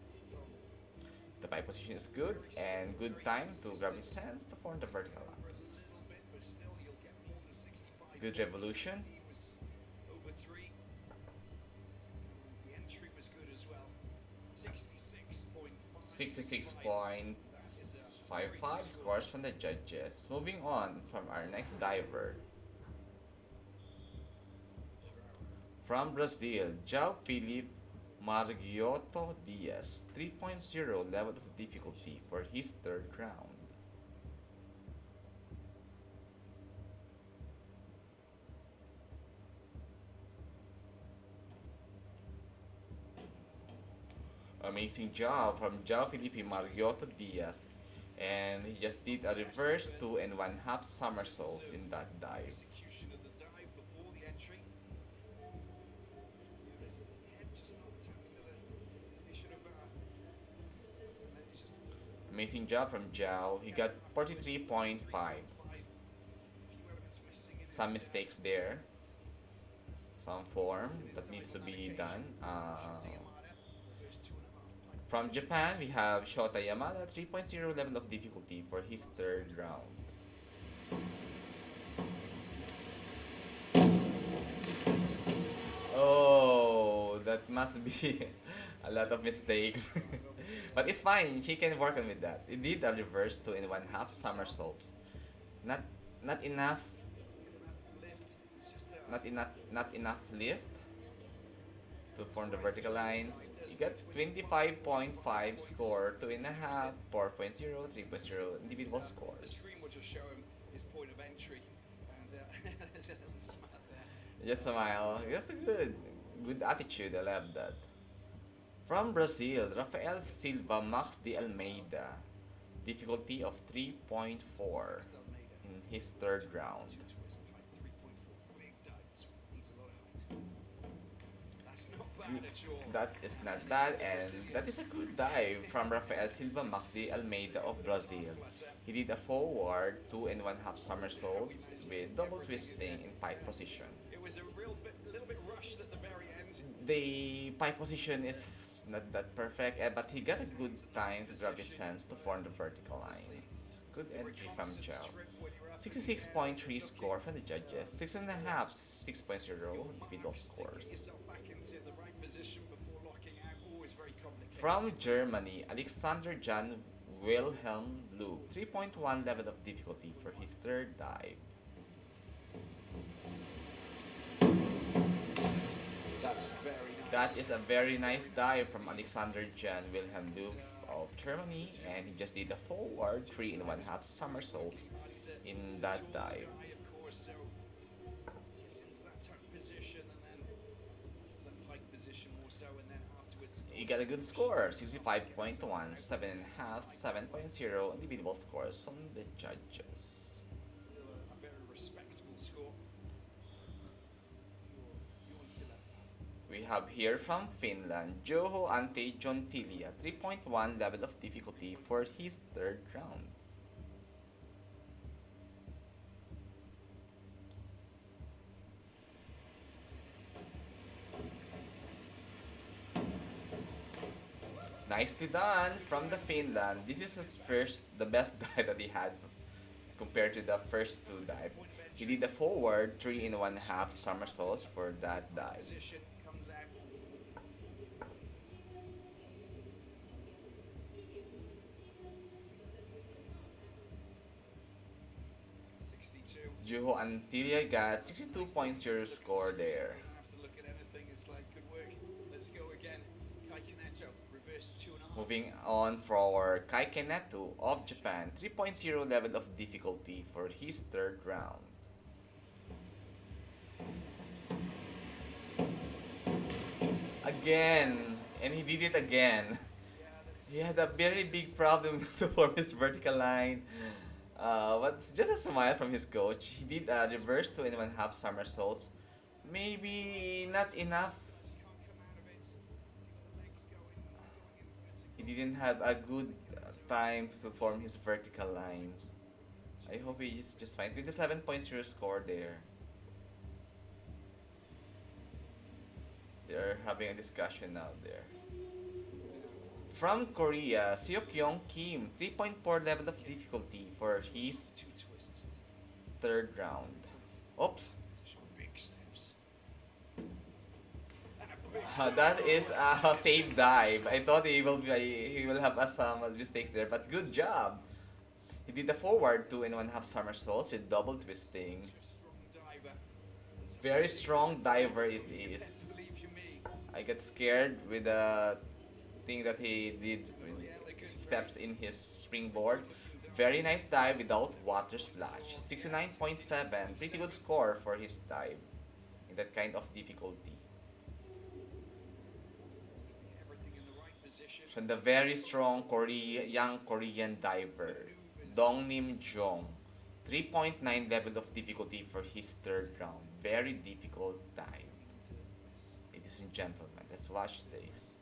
Speaker 1: The pike position is good and good time to grab his hands to form the vertical
Speaker 2: for a
Speaker 1: lines.
Speaker 2: little bit, but still you'll get more than 65.
Speaker 1: Good revolution.
Speaker 2: He was over 3. The entry was good as well. 66.5.
Speaker 1: 66.55 scores from the judges. Moving on from our next diver. From Brazil, João Felipe Margiotto Diaz, 3.0 level of difficulty for his third round. Amazing job from João Felipe Margiotto Diaz, and he just did a reverse 2 and 1/2 somersaults in that dive.
Speaker 2: Execution of the dive before the entry. His head just not tapped to the. He should have. Just
Speaker 1: Amazing job from João. He got 43.5.
Speaker 2: 5. Few elements missing in
Speaker 1: Some
Speaker 2: this,
Speaker 1: mistakes there. Some form that needs to be done.
Speaker 2: Shooting Yamada, reverse 2.5 pike
Speaker 1: From
Speaker 2: position.
Speaker 1: Japan, we have Shota Yamada, 3.0 level of difficulty for his third round. Oh, that must be a lot of mistakes. But it's fine, he can work on with that. He did a reverse 2 and 1/2 somersaults. Not not enough
Speaker 2: Lift. Just
Speaker 1: not enough lift to form the vertical lines. You got 25.5 score, 2.5, 4.0, 3.0 individual
Speaker 2: the
Speaker 1: scores.
Speaker 2: screen will just show him his point of entry, and there's a little smile there.
Speaker 1: Just smile. That's a good attitude. I love that. From Brazil, Rafael Silva Max de Almeida. Difficulty of 3.4
Speaker 2: Next Almeida.
Speaker 1: in his third round.
Speaker 2: Two twist pipe, 3.4. Big dive. This one needs a lot of height. That's not bad at all.
Speaker 1: That is not bad, and that is a good dive from Rafael Silva Max de Almeida of Brazil. He did a forward 2 and 1/2 somersaults with double twisting in pike position.
Speaker 2: It was a little bit rushed at the very end.
Speaker 1: The pike position is not that perfect, but he got a good time to grab his hands to form the vertical lines. Good entry from Joe. 66.3 score from the judges, 6.5, 6.0 individual
Speaker 2: Get
Speaker 1: scores.
Speaker 2: yourself back into the right position before locking out. Always very complicated.
Speaker 1: From Germany, Alexander Jan Wilhelm Luke, 3.1 level of difficulty for his third dive.
Speaker 2: That's very nice.
Speaker 1: That is a very nice dive from Alexander Jan Wilhelm Luke of Germany, and he just did a forward 3 and 1/2 somersaults in that dive.
Speaker 2: Of course, so gets into that tuck position and then that pike position more so, and then afterwards.
Speaker 1: He got a good score, 65.1, 7.5, 7.0 individual scores from the judges.
Speaker 2: Still a very respectable score. Johan Tila.
Speaker 1: We have here from Finland, Joho Ante Jontilia, 3.1 level of difficulty for his third round. Nicely done from the Finland. This is his the best dive that he had compared to the first two dive. He did a forward 3 and 1/2 somersaults for that dive.
Speaker 2: Position comes out. 62.
Speaker 1: Juho Antilia got 62.0 score there.
Speaker 2: Doesn't have to look at anything. It's like good work. Let's go again. Kai Kaneto, reverse 2.5.
Speaker 1: Moving on for Kaike Neto of Japan, 3.0 level of difficulty for his third round. Again, and he did it again.
Speaker 2: Yeah, that's
Speaker 1: He had a very big problem to form his vertical line. But just a smile from his coach. He did a reverse 2 and 1/2 somersaults. Maybe not enough.
Speaker 2: can't come out of it. See where the legs going in
Speaker 1: He didn't have a good time to form his vertical lines. I hope he is just fine. With the 7.0 score there. They're having a discussion now there. From Korea, Seokyeong Kim, 3.4 level of difficulty for his
Speaker 2: two twists.
Speaker 1: third round. Oops.
Speaker 2: Big steps.
Speaker 1: That is a safe dive. I thought he will have some mistakes there, but good job. He did the forward 2 and 1/2 somersaults with double twisting.
Speaker 2: Strong diver.
Speaker 1: Very strong diver it is.
Speaker 2: Believe you me.
Speaker 1: I get scared with the thing that he did with steps in his springboard. Very nice dive without water splash. 69.7, pretty good score for his dive in that kind of difficulty.
Speaker 2: Everything in the right position.
Speaker 1: From the very strong young Korean diver, Dong Nim Jong. 3.9 level of difficulty for his third round. Very difficult dive. Ladies and gentlemen, let's watch this.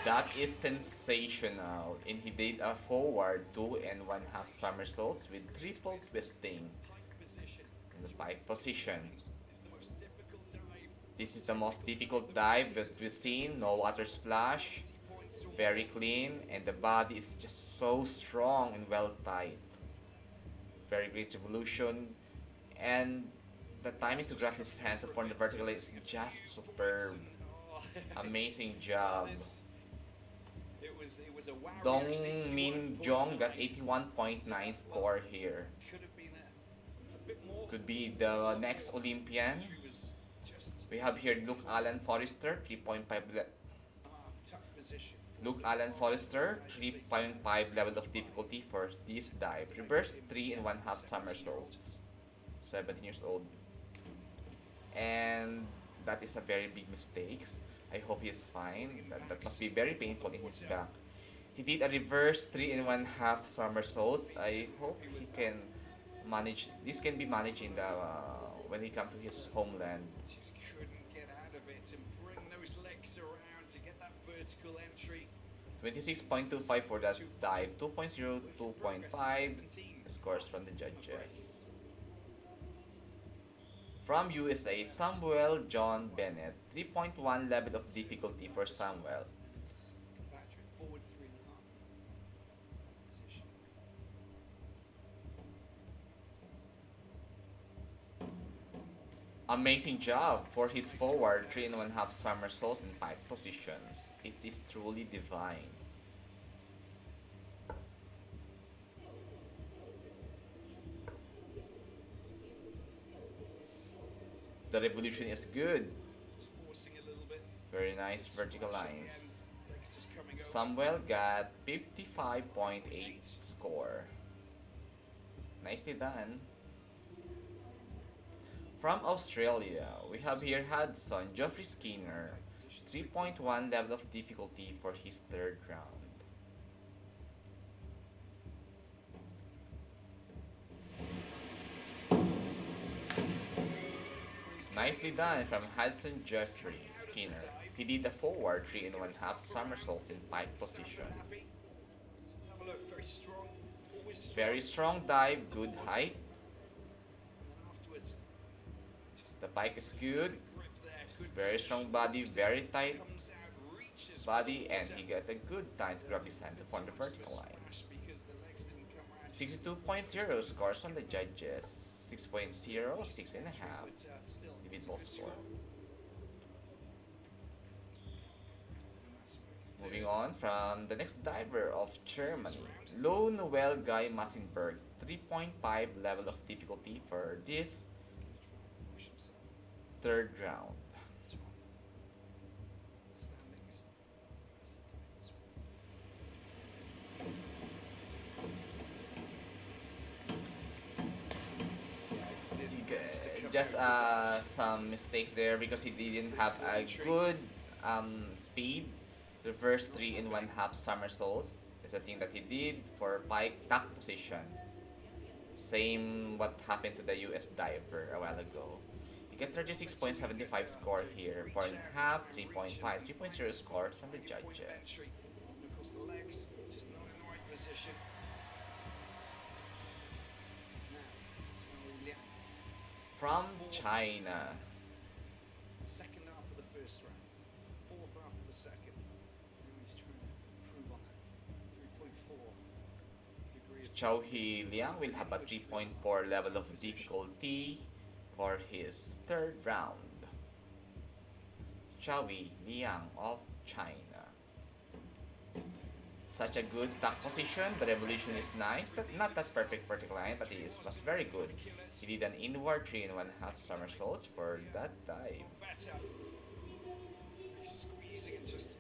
Speaker 1: That is sensational. And he did a forward 2 and 1/2 somersaults with triple twisting
Speaker 2: Position
Speaker 1: in the pike position.
Speaker 2: is the most difficult dive.
Speaker 1: This is the most difficult dive that we've seen. No water splash. Very clean. And the body is just so strong and well tight. Very great revolution. And the timing to grab his hands and form the vertical is just superb.
Speaker 2: Oh,
Speaker 1: Amazing job.
Speaker 2: It was a wow.
Speaker 1: Dong
Speaker 2: Actually,
Speaker 1: Min
Speaker 2: 81.9.
Speaker 1: Jong got 81.9 score here.
Speaker 2: Could have been a bit more.
Speaker 1: Could be the next Olympian.
Speaker 2: Entry was just
Speaker 1: We have here Luke Allen Forrester, 3.5
Speaker 2: tuck position.
Speaker 1: Luke Allen Forrester, 3.5 level of difficulty for this dive. Reverse 3 and 1/2 somersaults. 17 years old. and that is a very big mistake. I hope he is fine. That must be very painful in his back. He did a reverse three and one half somersaults. I hope he can manage. This can be managed in the when he come to his homeland.
Speaker 2: Just couldn't get out of it and bring those legs around to get that vertical entry.
Speaker 1: 26.25 for that dive. 2.0, 2.5 scores from the judges. From USA, Samuel John Bennett. 3.1 level of difficulty for Samuel.
Speaker 2: Patrick forward 3.5. Position.
Speaker 1: Amazing job for his forward 3 and 1 half somersaults in pike positions. It is truly divine. The revolution is good.
Speaker 2: Just forcing a little bit.
Speaker 1: Very nice vertical
Speaker 2: Smashing
Speaker 1: lines.
Speaker 2: again. Legs just coming over.
Speaker 1: Samuel got 55.8 score. Nicely done. From Australia, we have here Hudson Geoffrey Skinner. 3.1 level of difficulty for his third round. Nicely done from Hudson Geoffrey Skinner. He did a forward 3 and 1 half somersaults in pike position.
Speaker 2: Happy. Have a look. Very strong. Always strong.
Speaker 1: Very strong dive, good height.
Speaker 2: And then afterwards, just
Speaker 1: The pike is
Speaker 2: the
Speaker 1: good.
Speaker 2: grip there. Good
Speaker 1: Very
Speaker 2: position.
Speaker 1: strong body, very tight
Speaker 2: Comes out, reaches
Speaker 1: body,
Speaker 2: for the
Speaker 1: and he
Speaker 2: water.
Speaker 1: got a good time to grab his hand to form the vertical
Speaker 2: Smash
Speaker 1: lines.
Speaker 2: because the legs didn't come round.
Speaker 1: 62.0 scores on the judges. 6.0, 6.5.
Speaker 2: But, still,
Speaker 1: Divid
Speaker 2: it's a
Speaker 1: ball
Speaker 2: good
Speaker 1: score.
Speaker 2: And that's like
Speaker 1: Moving
Speaker 2: third.
Speaker 1: on from the next diver of Germany, Lo Noel Guy Massenberg. 3.5 level of difficulty for this
Speaker 2: Gonna try and push himself.
Speaker 1: third round.
Speaker 2: That's right. Standings. That's a dive as well. Yeah, he did manage to come
Speaker 1: Just
Speaker 2: out of that.
Speaker 1: some mistakes there because he didn't have a good speed. Reverse 3 and 1 half somersaults is a thing that he did for pike tack position. Same what happened to the US diver a while ago. He got 36.75 score here. 4.5, 3.5, 3.0 scores from the
Speaker 2: Point of
Speaker 1: judges.
Speaker 2: entry. And of course the legs just not in the right position. Now, Zhuang Liang,
Speaker 1: From China,
Speaker 2: second after the first round, fourth after the second. Now he's trying to improve on that. 3.4 degree of
Speaker 1: Chao He Liang will have a 3.4 level of difficulty for his third round. Chao He Liang of China. Such a good tack position. The revolution is nice, but not that perfect vertical line, but it was very good. He did an inward 3 and 1 half somersaults for that dive.
Speaker 2: better. He's squeezing and just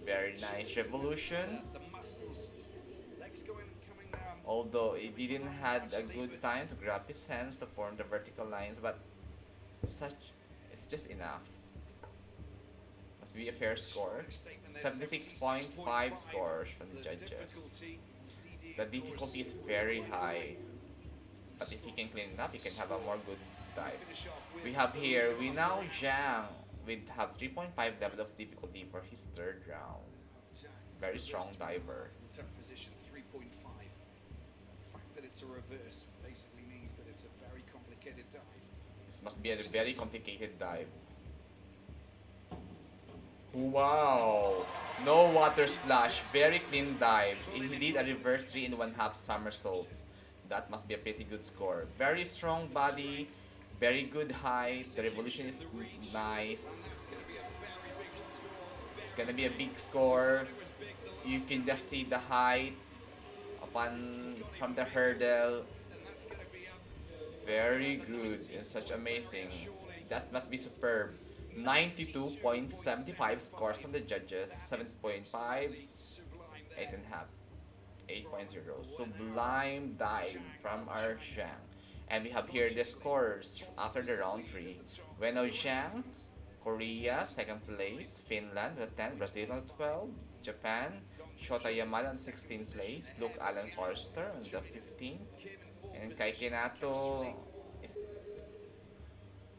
Speaker 1: Very nice revolution.
Speaker 2: the muscles. Legs coming down.
Speaker 1: Although he didn't had a good time to grab his hands to form the vertical lines, but it's just enough. Must be a fair score. 76.5 scores from the judges. The difficulty is very high, but if he can clean it up, he can have a more good dive. We have here Winao Zhang with have 3.5 level of difficulty for his third round. Very strong diver.
Speaker 2: Tuck position 3.5. The fact that it's a reverse basically means that it's a very complicated dive.
Speaker 1: This must be a very complicated dive. Wow! No water splash. Very clean dive. He did a reverse 3 and 1 half somersaults. That must be a pretty good score. Very strong body. Very good height. The revolution is nice.
Speaker 2: And that's going to be a very big score.
Speaker 1: It's gonna be a big score. You can just see the height upon from the hurdle.
Speaker 2: And that's going to be a
Speaker 1: Very good and such amazing. That must be superb. 92.75 scores from the judges, 7.5,
Speaker 2: sublime there.
Speaker 1: 8.5, 8.0. Sublime dive from our Zhang. And we have here the scores after the round 3. Wenou Zhang, Korea, second place. Finland with 10, Brazil on 12, Japan, Shota Yamada on 16th place, Luke Allen Forster on the 15th, and Kai Kenato is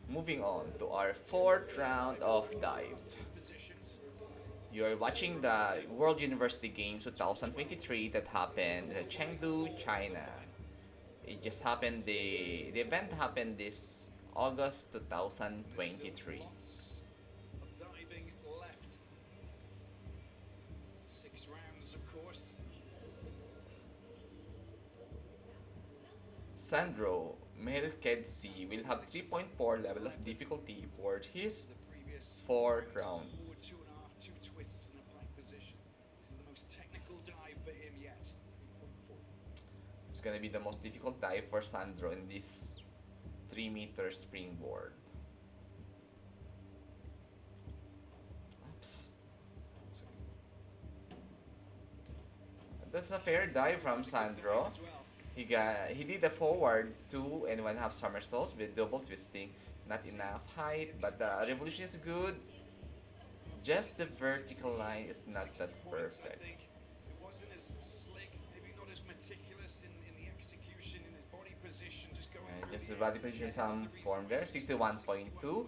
Speaker 1: moving on to our fourth round of dive. You are watching the World University Games 2023 that happened in Chengdu, China. It just happened, the event happened this August 2023.
Speaker 2: Of diving left. 6 rounds, of course.
Speaker 1: Sandro Melkedzi will have 3.4 level of difficulty for his
Speaker 2: The previous
Speaker 1: fourth round.
Speaker 2: forward 2.5, 2 twists in a plank position. This is the most technical dive for him yet. 3.4.
Speaker 1: It's gonna be the most difficult dive for Sandro in this 3-meter springboard. Oops. That's a fair dive from Sandro.
Speaker 2: As well.
Speaker 1: He did a forward 2.5 somersaults with double twisting. Not enough height, but the revolution is good. Just the vertical line is not that perfect.
Speaker 2: I think it wasn't as slick, maybe not as meticulous in the execution, in his body position, just going
Speaker 1: And
Speaker 2: through
Speaker 1: just the
Speaker 2: the
Speaker 1: body position some form there. 61.2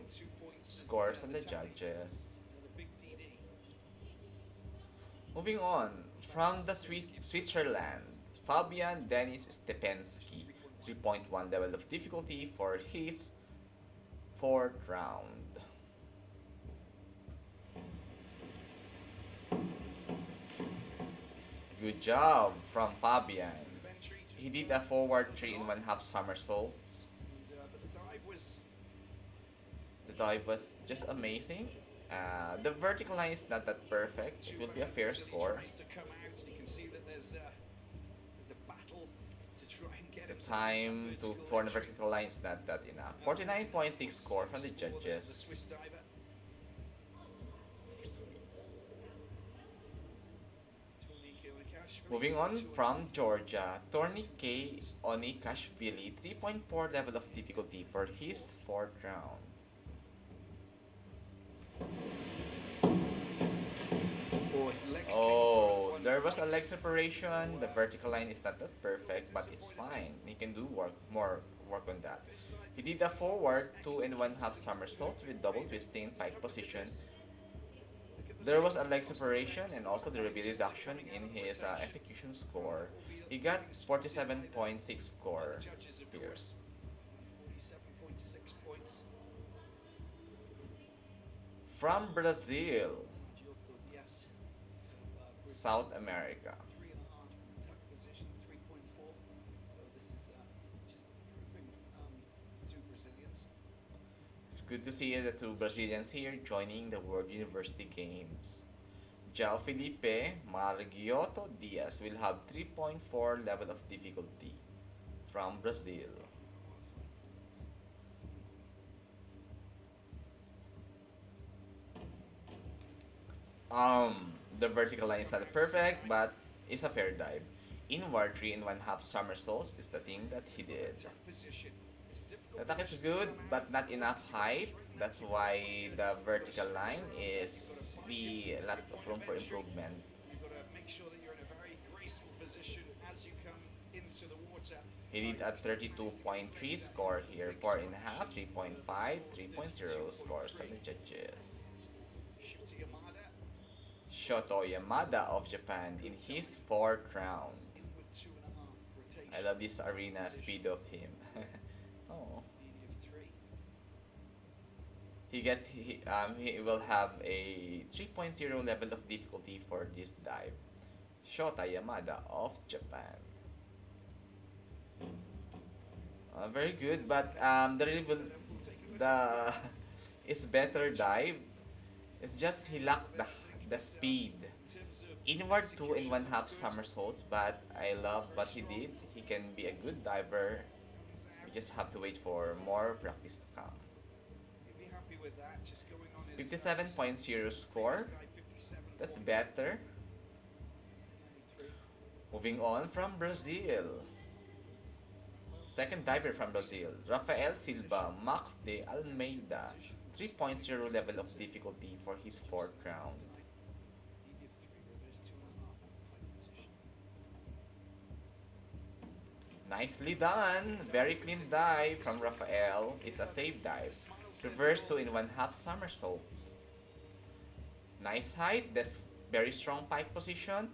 Speaker 1: scores from the judges.
Speaker 2: Another big DD.
Speaker 1: Moving on, from the Switzerland, Fabian Denis Stepensky, 3.1 level of difficulty for his fourth round. Good job from Fabian.
Speaker 2: Entry just
Speaker 1: He did a forward 3.5 somersaults.
Speaker 2: but the dive was
Speaker 1: The dive was just amazing. The vertical line is not that perfect. It will be a fair
Speaker 2: until he
Speaker 1: score.
Speaker 2: tries to come out, and you can see that there's a battle to try and get
Speaker 1: The
Speaker 2: him
Speaker 1: time
Speaker 2: to
Speaker 1: for the vertical line is not that enough. 49.6 score from the
Speaker 2: The Swiss
Speaker 1: judges.
Speaker 2: diver.
Speaker 1: Moving on from Georgia, Tornike Onikashvili, 3.4 level of difficulty for his fourth round. Oh, there was a leg separation. The vertical line is not that perfect, but it's fine. He can do more work on that. He did a forward 2.5 somersaults with double twisting pike position. There was a leg separation and also there will be reduction in his execution score. He got 47.6 score
Speaker 2: Judges, of
Speaker 1: here.
Speaker 2: course, 47.6 points.
Speaker 1: From Brazil,
Speaker 2: Giotto Diaz,
Speaker 1: South America.
Speaker 2: 3.5 tuck position, 3.4. So this is just improving two Brazilians.
Speaker 1: It's good to see the two Brazilians here joining the World University Games. Jao Felipe Margiotto Diaz will have 3.4 level of difficulty from Brazil. The vertical line is not perfect, but it's a fair dive. Inward 3.5 somersaults is the thing that he did.
Speaker 2: Tuck position. It's
Speaker 1: The
Speaker 2: difficult.
Speaker 1: attack is good, but not enough height. That's why the vertical line is a lot of room for improvement.
Speaker 2: You've got to make sure that you're in a very graceful position as you come into the water.
Speaker 1: He did a 32.3 score here, 4.5, 3.5, 3.0 scores from the judges.
Speaker 2: Shuta Yamada,
Speaker 1: Shoto Yamada of Japan in his fourth round.
Speaker 2: inward 2.5 rotation.
Speaker 1: I love this arena speed of him. Oh,
Speaker 2: DD of 3.
Speaker 1: he will have a 3.0 level of difficulty for this dive. Shota Yamada of Japan. Very good, but the is better dive. It's just he lacked the speed.
Speaker 2: In terms of
Speaker 1: Inward 2.5 somersaults, but I love what he did. He can be a good diver. You just have to wait for more practice to come.
Speaker 2: you'd be happy with that. Just going on his
Speaker 1: 57.0 score.
Speaker 2: dive, 57
Speaker 1: That's
Speaker 2: points.
Speaker 1: better.
Speaker 2: 93.
Speaker 1: Moving on from Brazil. Second diver from Brazil, Rafael Silva Max de Almeida, 3.0 level of difficulty for his fourth round.
Speaker 2: DB of 3, reverse 2.5 on pike position.
Speaker 1: Nicely done! Very clean dive from Rafael. It's a safe dive. Reverse 2 in 1 half somersaults. Nice height, that's very strong pike position.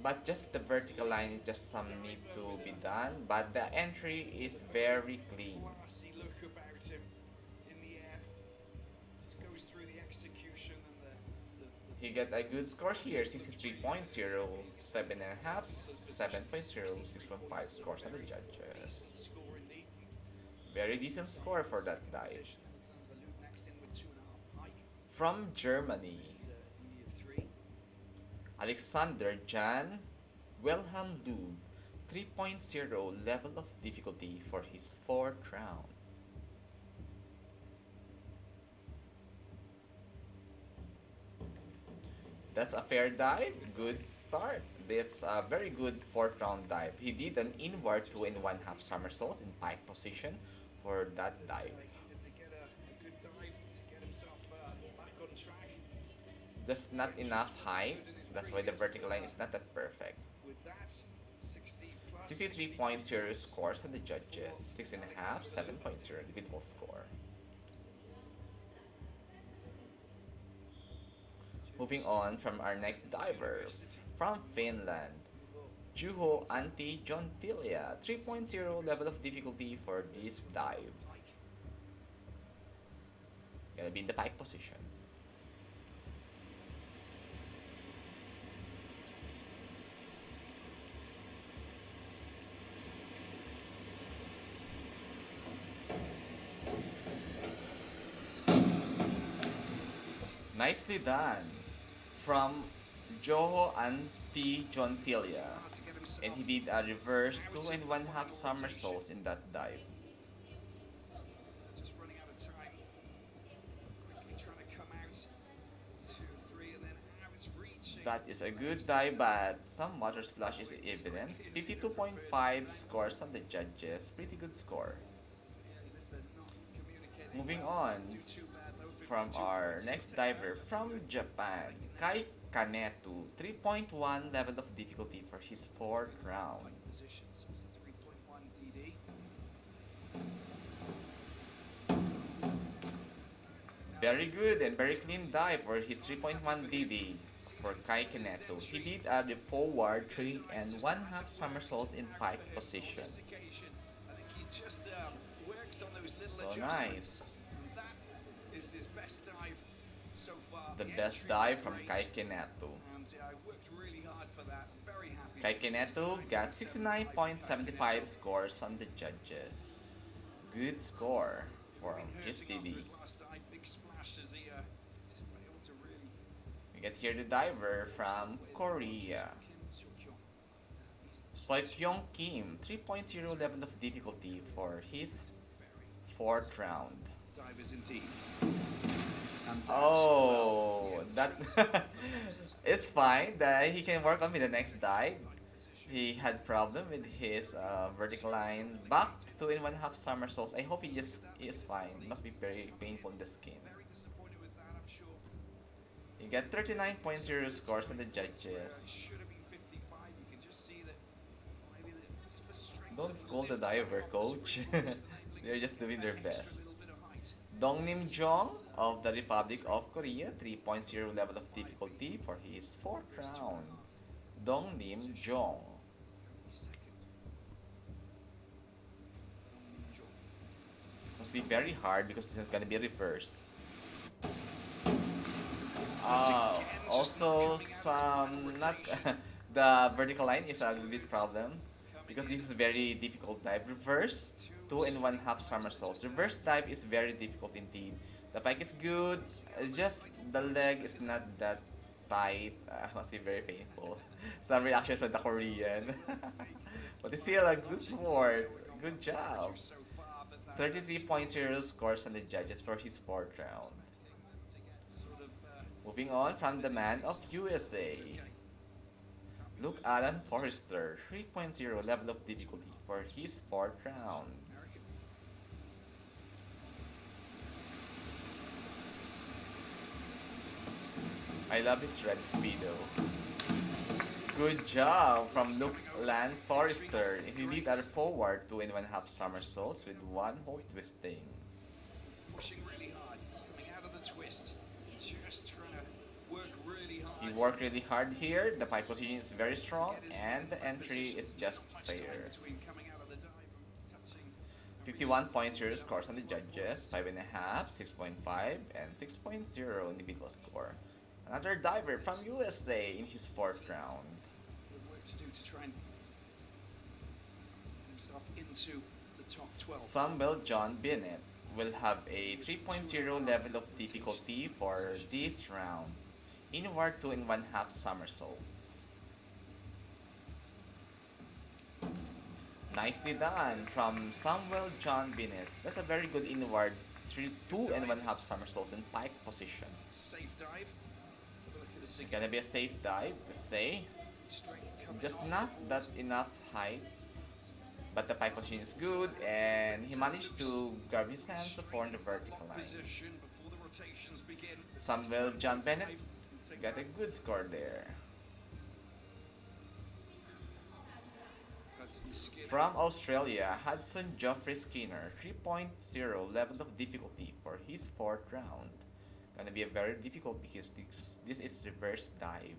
Speaker 1: But just the vertical line, just some need to be done. But the entry is very clean.
Speaker 2: Classy look about him in the air. Just goes through the execution and
Speaker 1: He got a good score here, 63.0, 7.5, 7.0, 6.5 scores on the
Speaker 2: decent
Speaker 1: judges.
Speaker 2: score indeed.
Speaker 1: Very decent score for that dive.
Speaker 2: Position. Alexander Luke next in with 2.5 pike.
Speaker 1: From Germany,
Speaker 2: This is a DB of 3.
Speaker 1: Alexander Jan Wilhelm Lube, 3.0 level of difficulty for his fourth round. That's a fair dive, good start. That's a very good fourth round dive. He did an inward 2 in 1 half somersaults in pike position for that dive.
Speaker 2: He needed to get a good dive to get himself back on track.
Speaker 1: That's not enough height, that's why the vertical line is not that perfect.
Speaker 2: With that, 60 plus
Speaker 1: 63.0 scores on the judges, 6.5, 7.0 individual score. Moving on from our next divers, from Finland, Juho Antti Jontilia, 3.0 level of difficulty for this dive. Gonna be in the pike position. Nicely done from Joho Antti Jontilia.
Speaker 2: to get himself
Speaker 1: And he did a reverse 2 and 1 half somersaults in that dive.
Speaker 2: just running out of time. Quickly trying to come out. 2, 3, and then out reaching.
Speaker 1: That is a good dive, but some water splash is evident. 52.5 scores on the judges. Pretty good score.
Speaker 2: As if they're not communicating
Speaker 1: Moving
Speaker 2: well.
Speaker 1: on
Speaker 2: Do too bad, though,
Speaker 1: from
Speaker 2: 52
Speaker 1: our
Speaker 2: points.
Speaker 1: next diver from Japan, Kai Kanetu, 3.1 level of difficulty for his fourth round.
Speaker 2: Pike positions. It's a 3.1 DD.
Speaker 1: Very good and very clean dive for his 3.1 DD for Kai Kanetu. He did a forward 3 and 1 half somersaults in pike position.
Speaker 2: This occasion, I think he's just worked on those little
Speaker 1: So
Speaker 2: adjustments.
Speaker 1: nice.
Speaker 2: And that is his best dive so far.
Speaker 1: The best
Speaker 2: entry
Speaker 1: dive
Speaker 2: was
Speaker 1: from
Speaker 2: great,
Speaker 1: Kai Kanetu.
Speaker 2: And I worked really hard for that. Very happy.
Speaker 1: Kai
Speaker 2: with
Speaker 1: Kanetu got
Speaker 2: 69.75
Speaker 1: 69.75 scores on the judges. Good score for his
Speaker 2: Hurting after
Speaker 1: DD.
Speaker 2: his last dive, big splash as he just failed to really.
Speaker 1: We get here the diver from Korea. Soipyeong Kim, 3.0 level of difficulty for his fourth round.
Speaker 2: Divers indeed.
Speaker 1: Oh, that is fine. That he can work on with the next dive. He had problem with his vertical line. Back 2 in 1 half somersaults. I hope he just is fine. Must be very painful in the skin.
Speaker 2: Very disappointed with that, I'm sure.
Speaker 1: He got 39.0 scores on the judges.
Speaker 2: Should have been 55. You can just see that maybe just the strength
Speaker 1: Don't
Speaker 2: of
Speaker 1: scold the
Speaker 2: lift
Speaker 1: diver,
Speaker 2: was
Speaker 1: coach.
Speaker 2: really close to enabling
Speaker 1: They're
Speaker 2: him
Speaker 1: just
Speaker 2: to
Speaker 1: doing
Speaker 2: get
Speaker 1: their
Speaker 2: that extra
Speaker 1: best.
Speaker 2: little bit of height.
Speaker 1: Dongnim Jong of the Republic of Korea, 3.0 level of difficulty for his fourth round. Dongnim Jong.
Speaker 2: Second.
Speaker 1: This must be very hard because it's gonna be reverse. Also some not the vertical line is a little bit problem because this is very difficult dive. Reverse 2 and 1 half somersaults. Reverse dive is very difficult indeed. The pike is good, just the leg is not that tight. Must be very painful. Some reaction from the Korean. But it's still a good sport. Good job.
Speaker 2: So far, but that
Speaker 1: 33.0 scores from the judges for his fourth round.
Speaker 2: to get sort of
Speaker 1: Moving on from the man of USA. Luke Alan Forrester, 3.0 level of difficulty for his fourth round.
Speaker 2: American.
Speaker 1: I love his red speedo. Good job from Luke Land Forrester. He did a forward 2.5 somersaults with one hold twisting.
Speaker 2: Pushing really hard, coming out of the twist. Just trying to work really hard.
Speaker 1: He worked really hard here. The pike position is very strong, and the entry is just fair. 51.0 scores on the judges, 5.5, 6.5, and 6.0 individual score. Another diver from USA in his fourth round.
Speaker 2: Work to do to try and get himself into the top 12.
Speaker 1: Samuel John Bennett will have a 3.0 level of difficulty for this round. Inward 2.5 somersaults. Nicely done from Samuel John Bennett. That's a very good inward 2.5 somersaults in pike position.
Speaker 2: Safe dive. Let's have a look at this
Speaker 1: It's
Speaker 2: again.
Speaker 1: gonna be a safe dive, let's say.
Speaker 2: Strength coming
Speaker 1: Just
Speaker 2: off
Speaker 1: not
Speaker 2: the
Speaker 1: that
Speaker 2: board.
Speaker 1: enough height. But the pike position is good, and he managed to grab his hands to form the vertical line.
Speaker 2: Position before the rotations begin.
Speaker 1: Samuel John Bennett
Speaker 2: 69.5. Take
Speaker 1: got a
Speaker 2: that.
Speaker 1: good score there.
Speaker 2: Hudson Skinner.
Speaker 1: From Australia, Hudson Geoffrey Skinner, 3.0 level of difficulty for his fourth round. Gonna be a very difficult because this is reverse dive.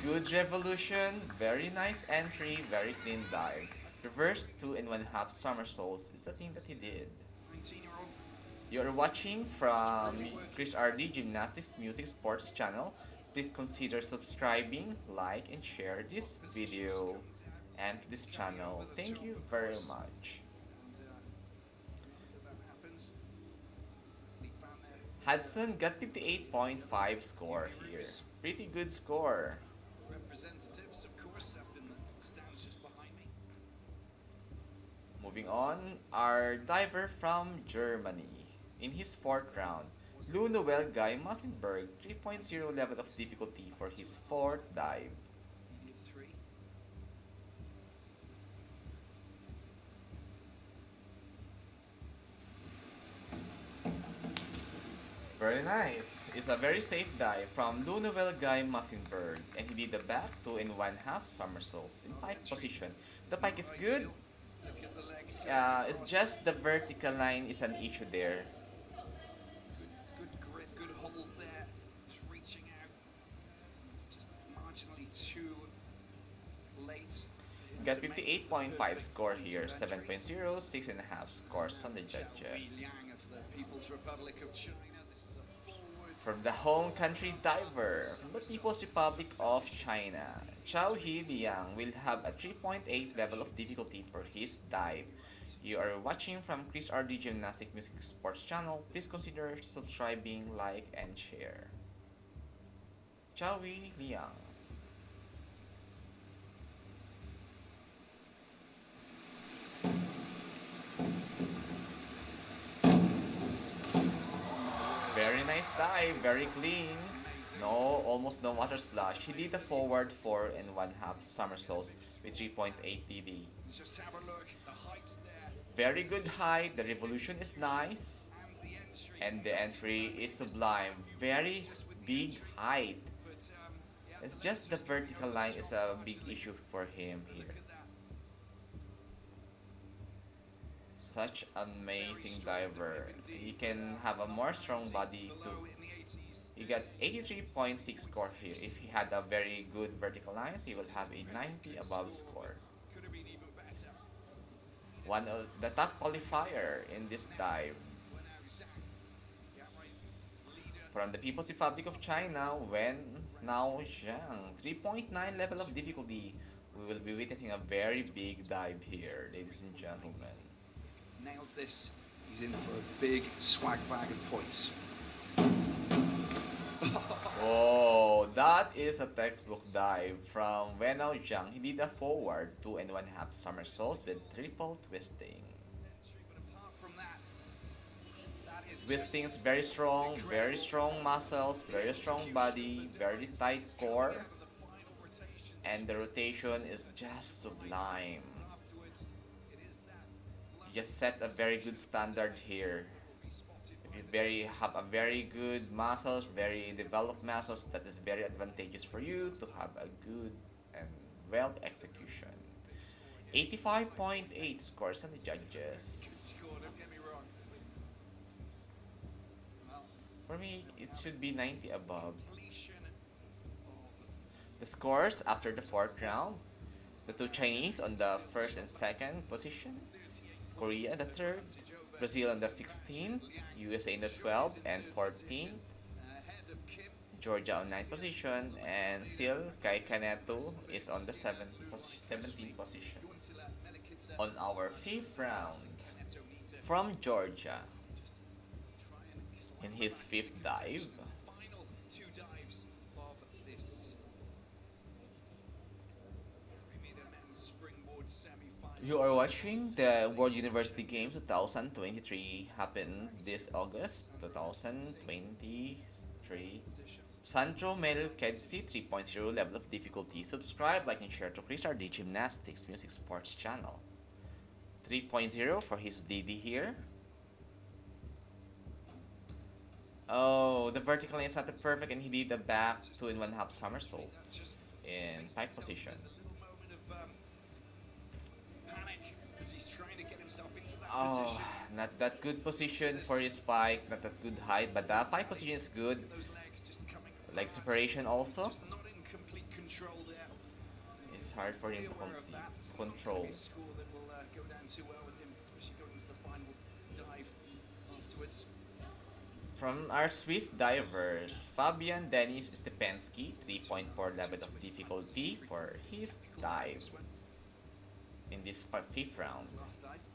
Speaker 1: Good revolution, very nice entry, very clean dive. Reverse 2.5 somersaults is the thing that he did.
Speaker 2: 19-year-old.
Speaker 1: You're watching from Chris RD Gymnastics Music Sports channel. Please consider subscribing, like, and share this video and this channel. Thank you very much.
Speaker 2: And that happens. Anthony found there.
Speaker 1: Hudson got 58.5 score here. Pretty good score.
Speaker 2: Representatives, of course, up in the stands just behind me.
Speaker 1: Moving on, our diver from Germany. In his fourth round, Lou Noel Guy Massenberg, 3.0 level of difficulty for his fourth dive.
Speaker 2: DD of 3.
Speaker 1: Very nice. It's a very safe dive from Lou Noel Guy Massenberg, and he did the back 2.5 somersaults in pike position. The pike is good.
Speaker 2: Look at the legs going
Speaker 1: It's
Speaker 2: across.
Speaker 1: just the vertical line is an issue there.
Speaker 2: Good grip, good hold there. Just reaching out. It's just marginally too late.
Speaker 1: Got 58.5 score here, 7.0, 6.5 scores from the
Speaker 2: Xiao
Speaker 1: judges.
Speaker 2: Liang of the People's Republic of China. This is a forward.
Speaker 1: From the home country diver, from the People's Republic of China, Chao He Liang will have a 3.8 level of difficulty for his dive. You are watching from Chris RD Gymnastic Music Sports channel. Please consider subscribing, like, and share. Chao He Liang. Very nice dive, very clean. No, almost no water splash. He did a forward 4.5 somersaults with 3.8 DD.
Speaker 2: Just have a look. The height's there.
Speaker 1: Very good height, the revolution is nice,
Speaker 2: And the entry.
Speaker 1: and the entry is sublime. Very big height.
Speaker 2: But, yeah,
Speaker 1: It's
Speaker 2: the
Speaker 1: just the
Speaker 2: legs coming
Speaker 1: vertical
Speaker 2: over
Speaker 1: line
Speaker 2: the
Speaker 1: is
Speaker 2: top
Speaker 1: a big
Speaker 2: marginally.
Speaker 1: issue for him
Speaker 2: Look
Speaker 1: here.
Speaker 2: at that.
Speaker 1: Such
Speaker 2: Very
Speaker 1: amazing
Speaker 2: strong
Speaker 1: diver.
Speaker 2: dive indeed.
Speaker 1: He can have a more strong body
Speaker 2: Below
Speaker 1: too.
Speaker 2: in the 80s.
Speaker 1: He got 83.6 score here. If he had a very good vertical lines, he will have a 90 above score.
Speaker 2: Could have been even better.
Speaker 1: One of the top qualifier in this dive.
Speaker 2: Well, now Zhang, Gabri, leader.
Speaker 1: From the People's Republic of China, Wen Nao Zhang, 3.9 level of difficulty. We will be witnessing a very big dive here, ladies and gentlemen.
Speaker 2: Nails this. He's in for a big swag bag of points.
Speaker 1: Oh, that is a textbook dive from Wen Nao Zhang. He did a forward 2.5 somersaults with triple twisting.
Speaker 2: But apart from that, that is
Speaker 1: Twisting is very strong muscles, very strong body, very tight core, and the rotation is just sublime. You just set a very good standard here. If you have a very good muscles, very developed muscles, that is very advantageous for you to have a good and well execution. 85.8 scores on the judges. For me, it should be 90 above. The scores after the fourth round: the two Chinese on the first and second position, Korea the third, Brazil on the 16th, USA in the 12th and 14th, Georgia on 9th position, and still Kai Kaneto is on the 17th position. On our fifth round, from Georgia, in his fifth dive,
Speaker 2: Final two dives of this 3-meter men's springboard semi-final.
Speaker 1: you are watching the World University Games 2023 happened this August 2023. Sandro Mel Kedsi 3.0 level of difficulty. Subscribe, like, and share to Chris RD Gymnastics Music Sports channel. 3.0 for his DD here. Oh, the vertical is not perfect, and he did the back 2 and 1/2 somersault in side position.
Speaker 2: There's a little moment of panic as he's trying to get himself into that
Speaker 1: Oh,
Speaker 2: position.
Speaker 1: not that good position for his spike, not that good height, but the pike position is good.
Speaker 2: Those legs just coming
Speaker 1: Leg
Speaker 2: apart.
Speaker 1: separation also.
Speaker 2: Just not in complete control there.
Speaker 1: It's hard for him to
Speaker 2: Aware of that. It's not
Speaker 1: control.
Speaker 2: gonna be a score that will go down too well with him, especially going into the final dive afterwards.
Speaker 1: From our Swiss divers, Fabian Denis Stepensky, 3.4 level of difficulty for his dive
Speaker 2: This one,
Speaker 1: in this fifth round.
Speaker 2: last dive.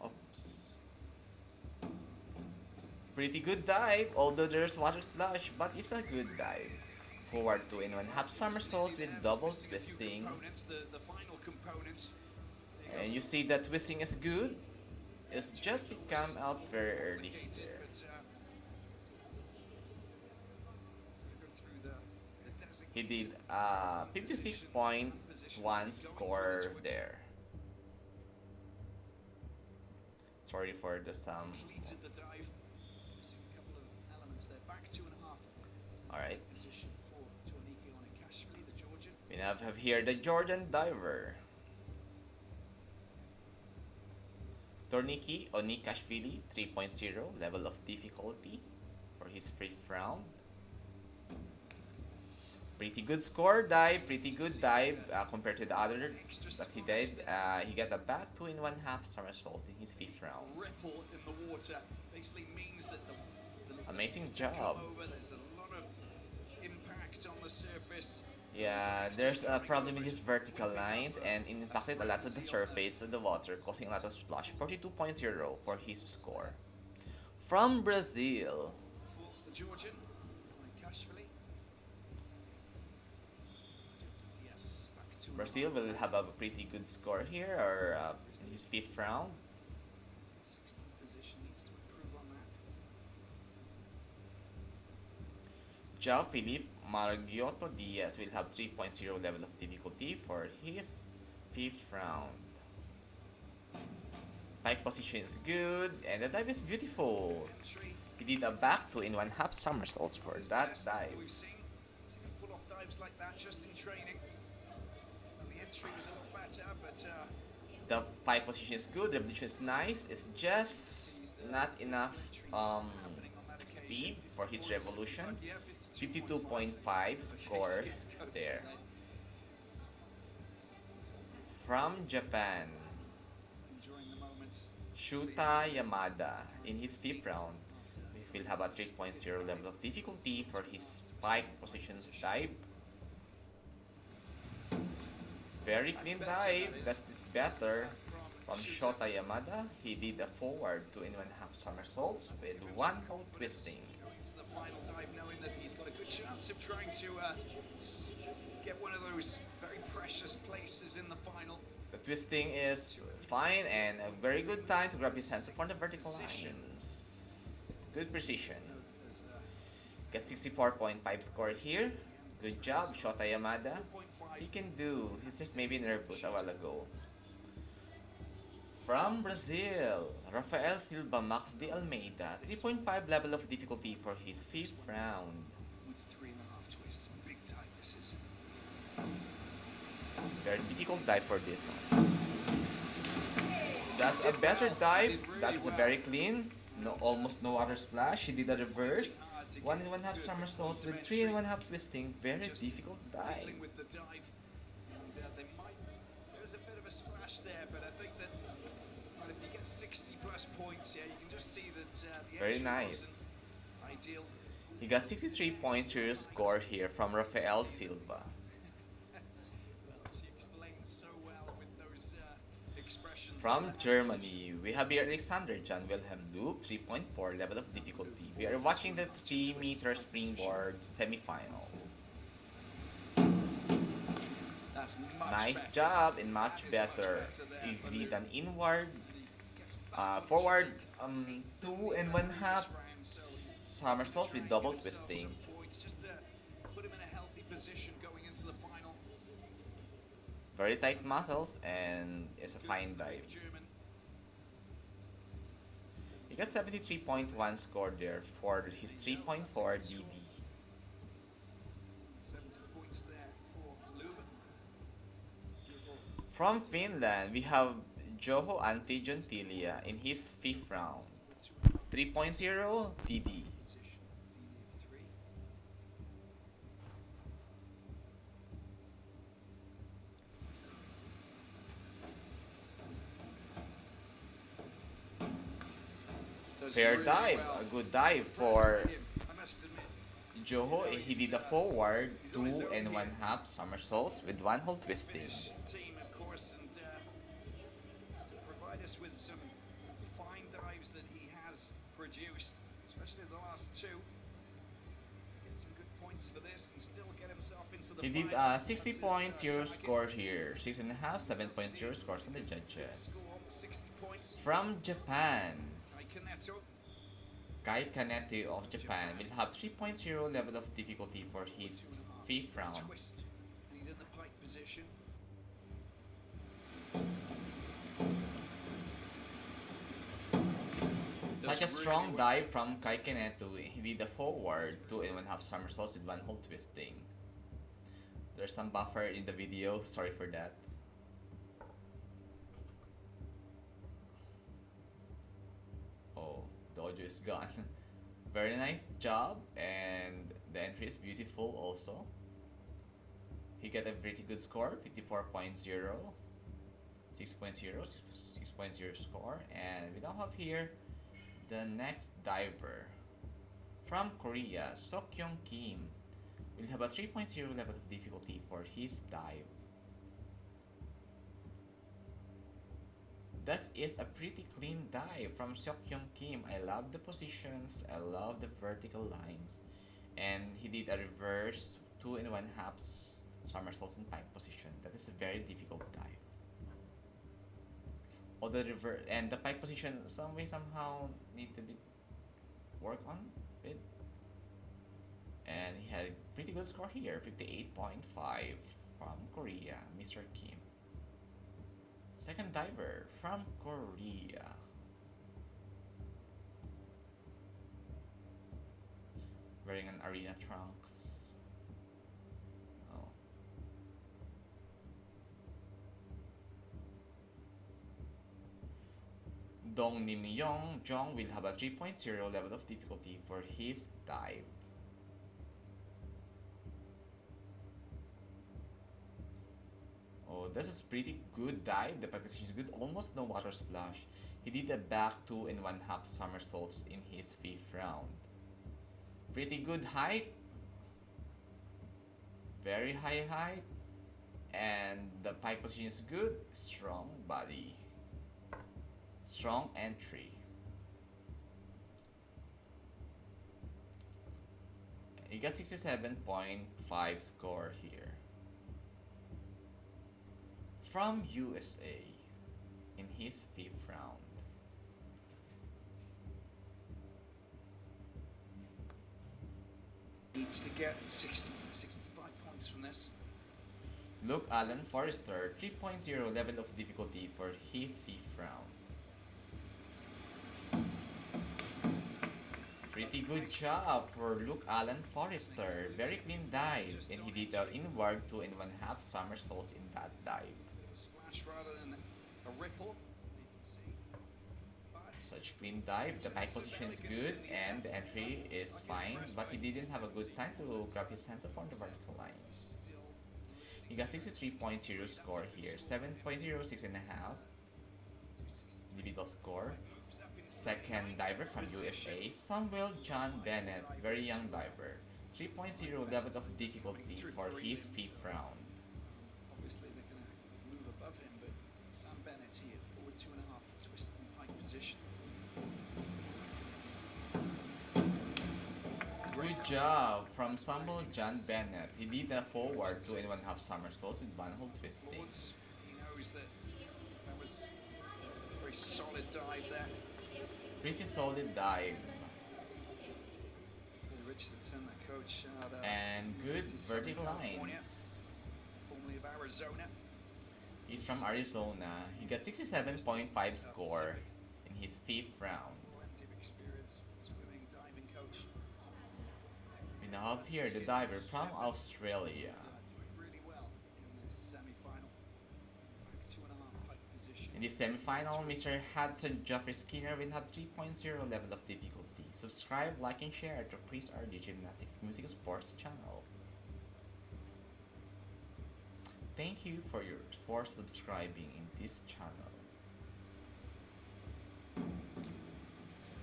Speaker 1: Oops. Pretty good dive, although there's water splash, but it's a good dive. Forward 2 and 1/2 somersaults with double
Speaker 2: Missing a few
Speaker 1: twisting.
Speaker 2: components, the final components. There you
Speaker 1: And
Speaker 2: go.
Speaker 1: you see that twisting is good. It's just it come out very early here.
Speaker 2: But, go through the
Speaker 1: He
Speaker 2: designated
Speaker 1: did 56.1 score there. Sorry for the sound.
Speaker 2: completed the dive. Missing a couple of elements there. Back 2.5
Speaker 1: Alright.
Speaker 2: position for Tornike Onikashvili, the Georgian.
Speaker 1: We now have here the Georgian diver. Tornike Onikashvili 3.0 level of difficulty for his fifth round. Pretty good score dive, pretty good dive compared to the other that he did. He got a back 2 and 1/2 somersaults in his fifth round.
Speaker 2: Ripple in the water basically means that the
Speaker 1: Amazing
Speaker 2: to come
Speaker 1: job.
Speaker 2: over, there's a lot of impact on the surface.
Speaker 1: Yeah, there's a problem with his vertical lines and it impacted a lot of the surface of the water, causing a lot of splash. 42.0 for his score. From Brazil,
Speaker 2: For the Georgian, Onikashvili. Yes, back to
Speaker 1: Brazil will have a pretty good score here, or in his fifth round.
Speaker 2: 16th position, needs to improve on that.
Speaker 1: João Felipe Margiotto Diaz will have 3.0 level of difficulty for his fifth round. Pike position is good, and the dive is beautiful.
Speaker 2: Entry.
Speaker 1: He did a back 2 and 1/2 somersaults for that
Speaker 2: Best
Speaker 1: dive.
Speaker 2: We've seen him pull off dives like that just in training. And the entry was a lot better, but
Speaker 1: The pike position is good, the revolution is nice, it's just not enough
Speaker 2: happening on that
Speaker 1: speed
Speaker 2: occasion.
Speaker 1: for his revolution.
Speaker 2: 52.5
Speaker 1: 52.5 score there. From Japan,
Speaker 2: Enjoying the moments.
Speaker 1: Shuta Yamada in his fifth round will have a 3.0 level of difficulty for his spike positions dive. Very clean dive, that is better. From Shota Yamada, he did a forward 2 and 1/2 somersaults with 1 hold twisting.
Speaker 2: Going to the final dive knowing that he's got a good chance of trying to get one of those very precious places in the final.
Speaker 1: The twisting is Fine, and a very good time to grab his hands upon the vertical
Speaker 2: Position.
Speaker 1: lines. Good precision.
Speaker 2: It's known as
Speaker 1: Get 64.5 score here. Good job, Shota Yamada.
Speaker 2: 64.5.
Speaker 1: He can do. He's just maybe nervous a while ago. From Brazil, Rafael Silva Max de Almeida. 3.5 level of difficulty for his fifth round.
Speaker 2: With 3.5 twists and big time misses.
Speaker 1: Very difficult dive for this one. That's a better dive. That is a very clean. No, almost no water splash. He did a reverse. 1.5 somersaults with 3.5 twisting. Very difficult dive.
Speaker 2: Dealing with the dive. And there's a bit of a splash there, but I think that if you get 60 plus points, yeah, you can just see that the
Speaker 1: Very
Speaker 2: entry
Speaker 1: nice.
Speaker 2: wasn't ideal.
Speaker 1: He got 63.0 score here from Rafael Silva.
Speaker 2: Well, she explains so well with those expressions.
Speaker 1: From Germany, we have here Alexander John Wilhelm Loop, 3.4 level of difficulty. We are watching the 3-meter springboard semifinals.
Speaker 2: That's much
Speaker 1: Nice
Speaker 2: better.
Speaker 1: job and much
Speaker 2: That is
Speaker 1: better.
Speaker 2: there
Speaker 1: He
Speaker 2: for
Speaker 1: did
Speaker 2: Luke.
Speaker 1: an inward,
Speaker 2: Gets back
Speaker 1: forward,
Speaker 2: in
Speaker 1: 2.5 somersaults with double twisting.
Speaker 2: Just to put him in a healthy position going into the final.
Speaker 1: Very tight muscles and it's a fine dive.
Speaker 2: German.
Speaker 1: He got 73.1 score there for his 3.4 DD.
Speaker 2: 70 points there for Lubin.
Speaker 1: From Finland, we have Joho Antti Gentilia in his fifth round. 3.0 DD.
Speaker 2: Position DD of 3. Does
Speaker 1: Fair
Speaker 2: really
Speaker 1: dive,
Speaker 2: well.
Speaker 1: a good dive for
Speaker 2: Impressed by him, I must admit.
Speaker 1: Joho. He did a forward 2.5 somersaults with one whole twisting.
Speaker 2: Finnish team, of course, and to provide us with some fine dives that he has produced, especially the last two. Get some good points for this and still get himself into the
Speaker 1: He did
Speaker 2: final.
Speaker 1: a
Speaker 2: That's his,
Speaker 1: 60.0
Speaker 2: target.
Speaker 1: score here, 6.5, 7.0 scores from the
Speaker 2: Good
Speaker 1: judges.
Speaker 2: score, 60 points.
Speaker 1: From Japan,
Speaker 2: Kaneto.
Speaker 1: Kai Kanete of Japan will have 3.0 level of difficulty for his fifth round.
Speaker 2: Twist. And he's in the pike position.
Speaker 1: Such a strong dive from Kai Kanete. He did a forward 2.5 somersaults with one whole twisting. There's some buffer in the video, sorry for that. Oh, the audio is gone. Very nice job, and the entry is beautiful also. He got a pretty good score, 54.0, 6.0 score, and we now have here the next diver from Korea, Sokyung Kim. Will have a 3.0 level of difficulty for his dive. That is a pretty clean dive from Sokyung Kim. I love the positions, I love the vertical lines, and he did a reverse 2.5 somersaults in pike position. That is a very difficult dive. Or the reverse and the pike position somehow need to be work on it. And he had a pretty good score here, 58.5 from Korea, Mr. Kim. Second diver from Korea. Wearing an arena trunks. Oh. Dong Nim Yong Jong will have a 3.0 level of difficulty for his dive. Oh, this is pretty good dive. The position is good. Almost no water splash. He did a back 2.5 somersaults in his fifth round. Pretty good height. Very high height. And the pike position is good. Strong body. Strong entry. He got 67.5 score here. From USA, in his fifth round.
Speaker 2: Needs to get 65 points from this.
Speaker 1: Luke Allen Forrester, 3.0 level of difficulty for his fifth round. Pretty good job for Luke Allen Forrester. Very clean dive, and he did an inward 2.5 somersaults in that dive.
Speaker 2: Splash rather than a ripple. You can see. But
Speaker 1: Such clean dive, the pike position is good, and the entry is fine, but he didn't have a good time to grab his hands upon the vertical line.
Speaker 2: still
Speaker 1: He got 63.0 score here, 7.0, 6.5 individual score. Second diver from USA, Samuel John Bennett, very young diver, 3.0 level of difficulty for his fifth round.
Speaker 2: obviously they're going to move above him, but Sam Bennett here, forward 2.5, twist and pike position.
Speaker 1: Good job from Samuel John Bennett. He did a forward 2.5 somersaults with one hold twisting.
Speaker 2: Forwards, he knows that that was a very solid dive there.
Speaker 1: Pretty solid dive
Speaker 2: Bill Richardson, the coach out
Speaker 1: and good
Speaker 2: University of Southern
Speaker 1: vertical
Speaker 2: California,
Speaker 1: lines.
Speaker 2: formerly of Arizona.
Speaker 1: He's from Arizona. He got 67.5 score in his fifth round.
Speaker 2: Plenty of experience, swimming, diving coach.
Speaker 1: We now have here the diver from Australia.
Speaker 2: Doing really well in this semi-final. Back 2.5 pike position.
Speaker 1: In the semi-final, Mr. Hudson Geoffrey Skinner will have 3.0 level of difficulty. Subscribe, like, and share to Chris RD Gymnastics Music Sports channel. Thank you for subscribing in this channel.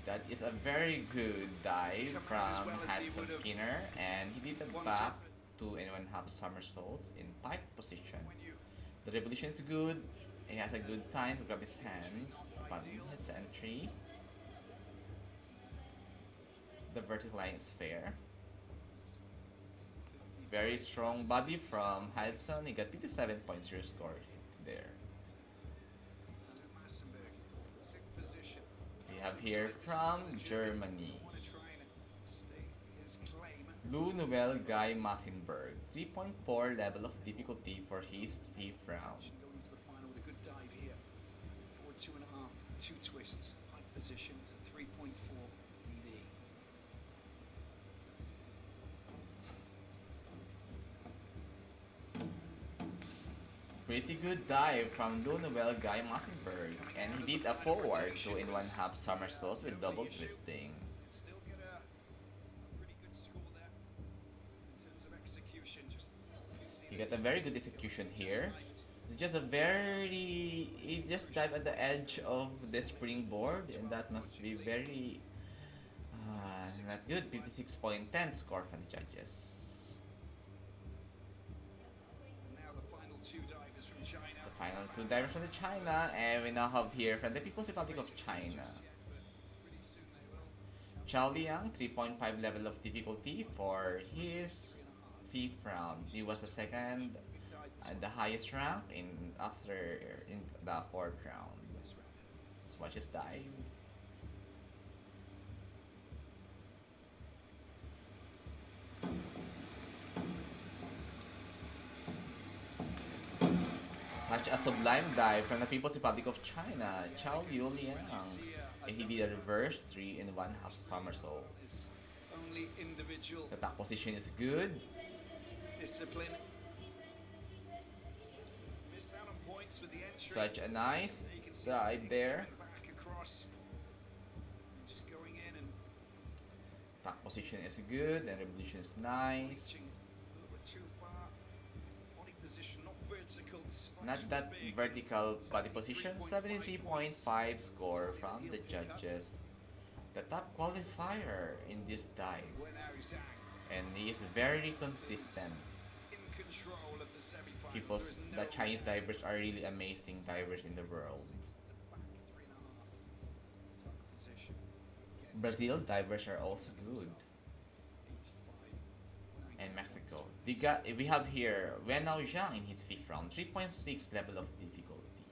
Speaker 1: That is a very good dive from Hudson Skinner, and he did a back 2.5 somersaults in pike position.
Speaker 2: When you
Speaker 1: The revolution is good. He has a good time to grab his hands upon his entry. The vertical line is fair. Very strong body from Hudson. He got 57.0 score there.
Speaker 2: Lou Massenberg, 6th position.
Speaker 1: We have here from Germany,
Speaker 2: Want to try and stake his claim.
Speaker 1: Lou Noel Guy Massenberg, 3.4 level of difficulty for his fifth round.
Speaker 2: Going into the final with a good dive here. Forward 2.5, 2 twists. Pike position is at 3.4 DD.
Speaker 1: Pretty good dive from Lou Noel Guy Massenberg, and he did a forward 2.5 somersaults with double twisting.
Speaker 2: Still get a pretty good score there in terms of execution. Just you can see
Speaker 1: He
Speaker 2: that
Speaker 1: got a
Speaker 2: he's
Speaker 1: very
Speaker 2: just
Speaker 1: good execution here.
Speaker 2: knifed.
Speaker 1: Just a very, he just dived at the edge of the springboard, and that must be very not good. 56.10 score from the judges.
Speaker 2: Now the final 2 divers from China.
Speaker 1: The final 2 divers from the China, and we now have here from the People's Republic of China,
Speaker 2: Just yet, but pretty soon they will.
Speaker 1: Chao Liang, 3.5 level of difficulty for his fifth round. He was the second
Speaker 2: Big dive this
Speaker 1: and the highest rank in the fourth round.
Speaker 2: this round.
Speaker 1: Let's watch his dive. Such a sublime dive from the People's Republic of China, Chao Liang. And he did a reverse 3.5 somersault.
Speaker 2: His only individual
Speaker 1: The top position is good.
Speaker 2: discipline. Missed out on points with the entry.
Speaker 1: Such a nice
Speaker 2: You can see
Speaker 1: dive
Speaker 2: things
Speaker 1: there.
Speaker 2: coming back across. Just going in and
Speaker 1: Top position is good, and revolution is nice.
Speaker 2: reaching a little bit too far. Body position not vertical. The splash
Speaker 1: Not
Speaker 2: was
Speaker 1: that
Speaker 2: big.
Speaker 1: vertical body position.
Speaker 2: 73.5
Speaker 1: 73.5 score from the judges. The top qualifier in this dive,
Speaker 2: Wen Zhang
Speaker 1: and he is very consistent.
Speaker 2: in control of the semi-finals.
Speaker 1: People,
Speaker 2: There is no
Speaker 1: the Chinese
Speaker 2: doubt.
Speaker 1: divers are really amazing divers in the world.
Speaker 2: 6 to back 3.5. Top position. Again,
Speaker 1: Brazil divers are also good,
Speaker 2: 85.
Speaker 1: and Mexico. We have here Wenao Zhang in his fifth round, 3.6 level of difficulty.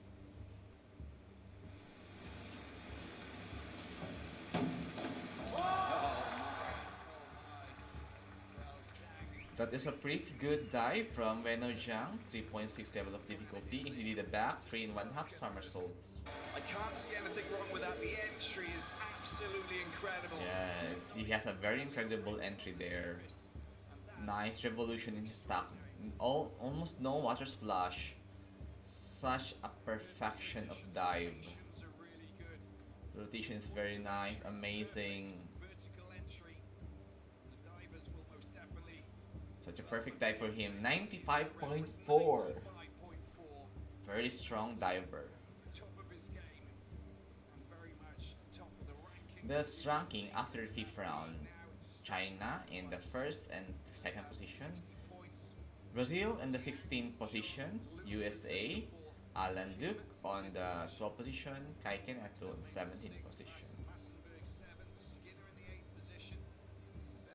Speaker 1: That is a pretty good dive from Reno Jiang, 3.6 level of difficulty, and he did a back 3 and 1/2 somersaults.
Speaker 2: I can't see anything wrong with that. The entry is absolutely incredible.
Speaker 1: Yes, he has a very incredible entry there. Nice revolution in his tack. Almost no water splash. Such a perfection of dive.
Speaker 2: Rotations are really good.
Speaker 1: Rotation is very nice, amazing.
Speaker 2: Vertical entry. The divers will most definitely
Speaker 1: Such a perfect dive for him.
Speaker 2: 95.4.
Speaker 1: 95.4. Very strong diver.
Speaker 2: Top of his game and very much top of the rankings.
Speaker 1: This ranking after the fifth round.
Speaker 2: Now it's
Speaker 1: China in the first and second position.
Speaker 2: 60 points.
Speaker 1: Brazil in the 16th position. USA. Alan Luke on the 12th position. Kaiken at the 17th position.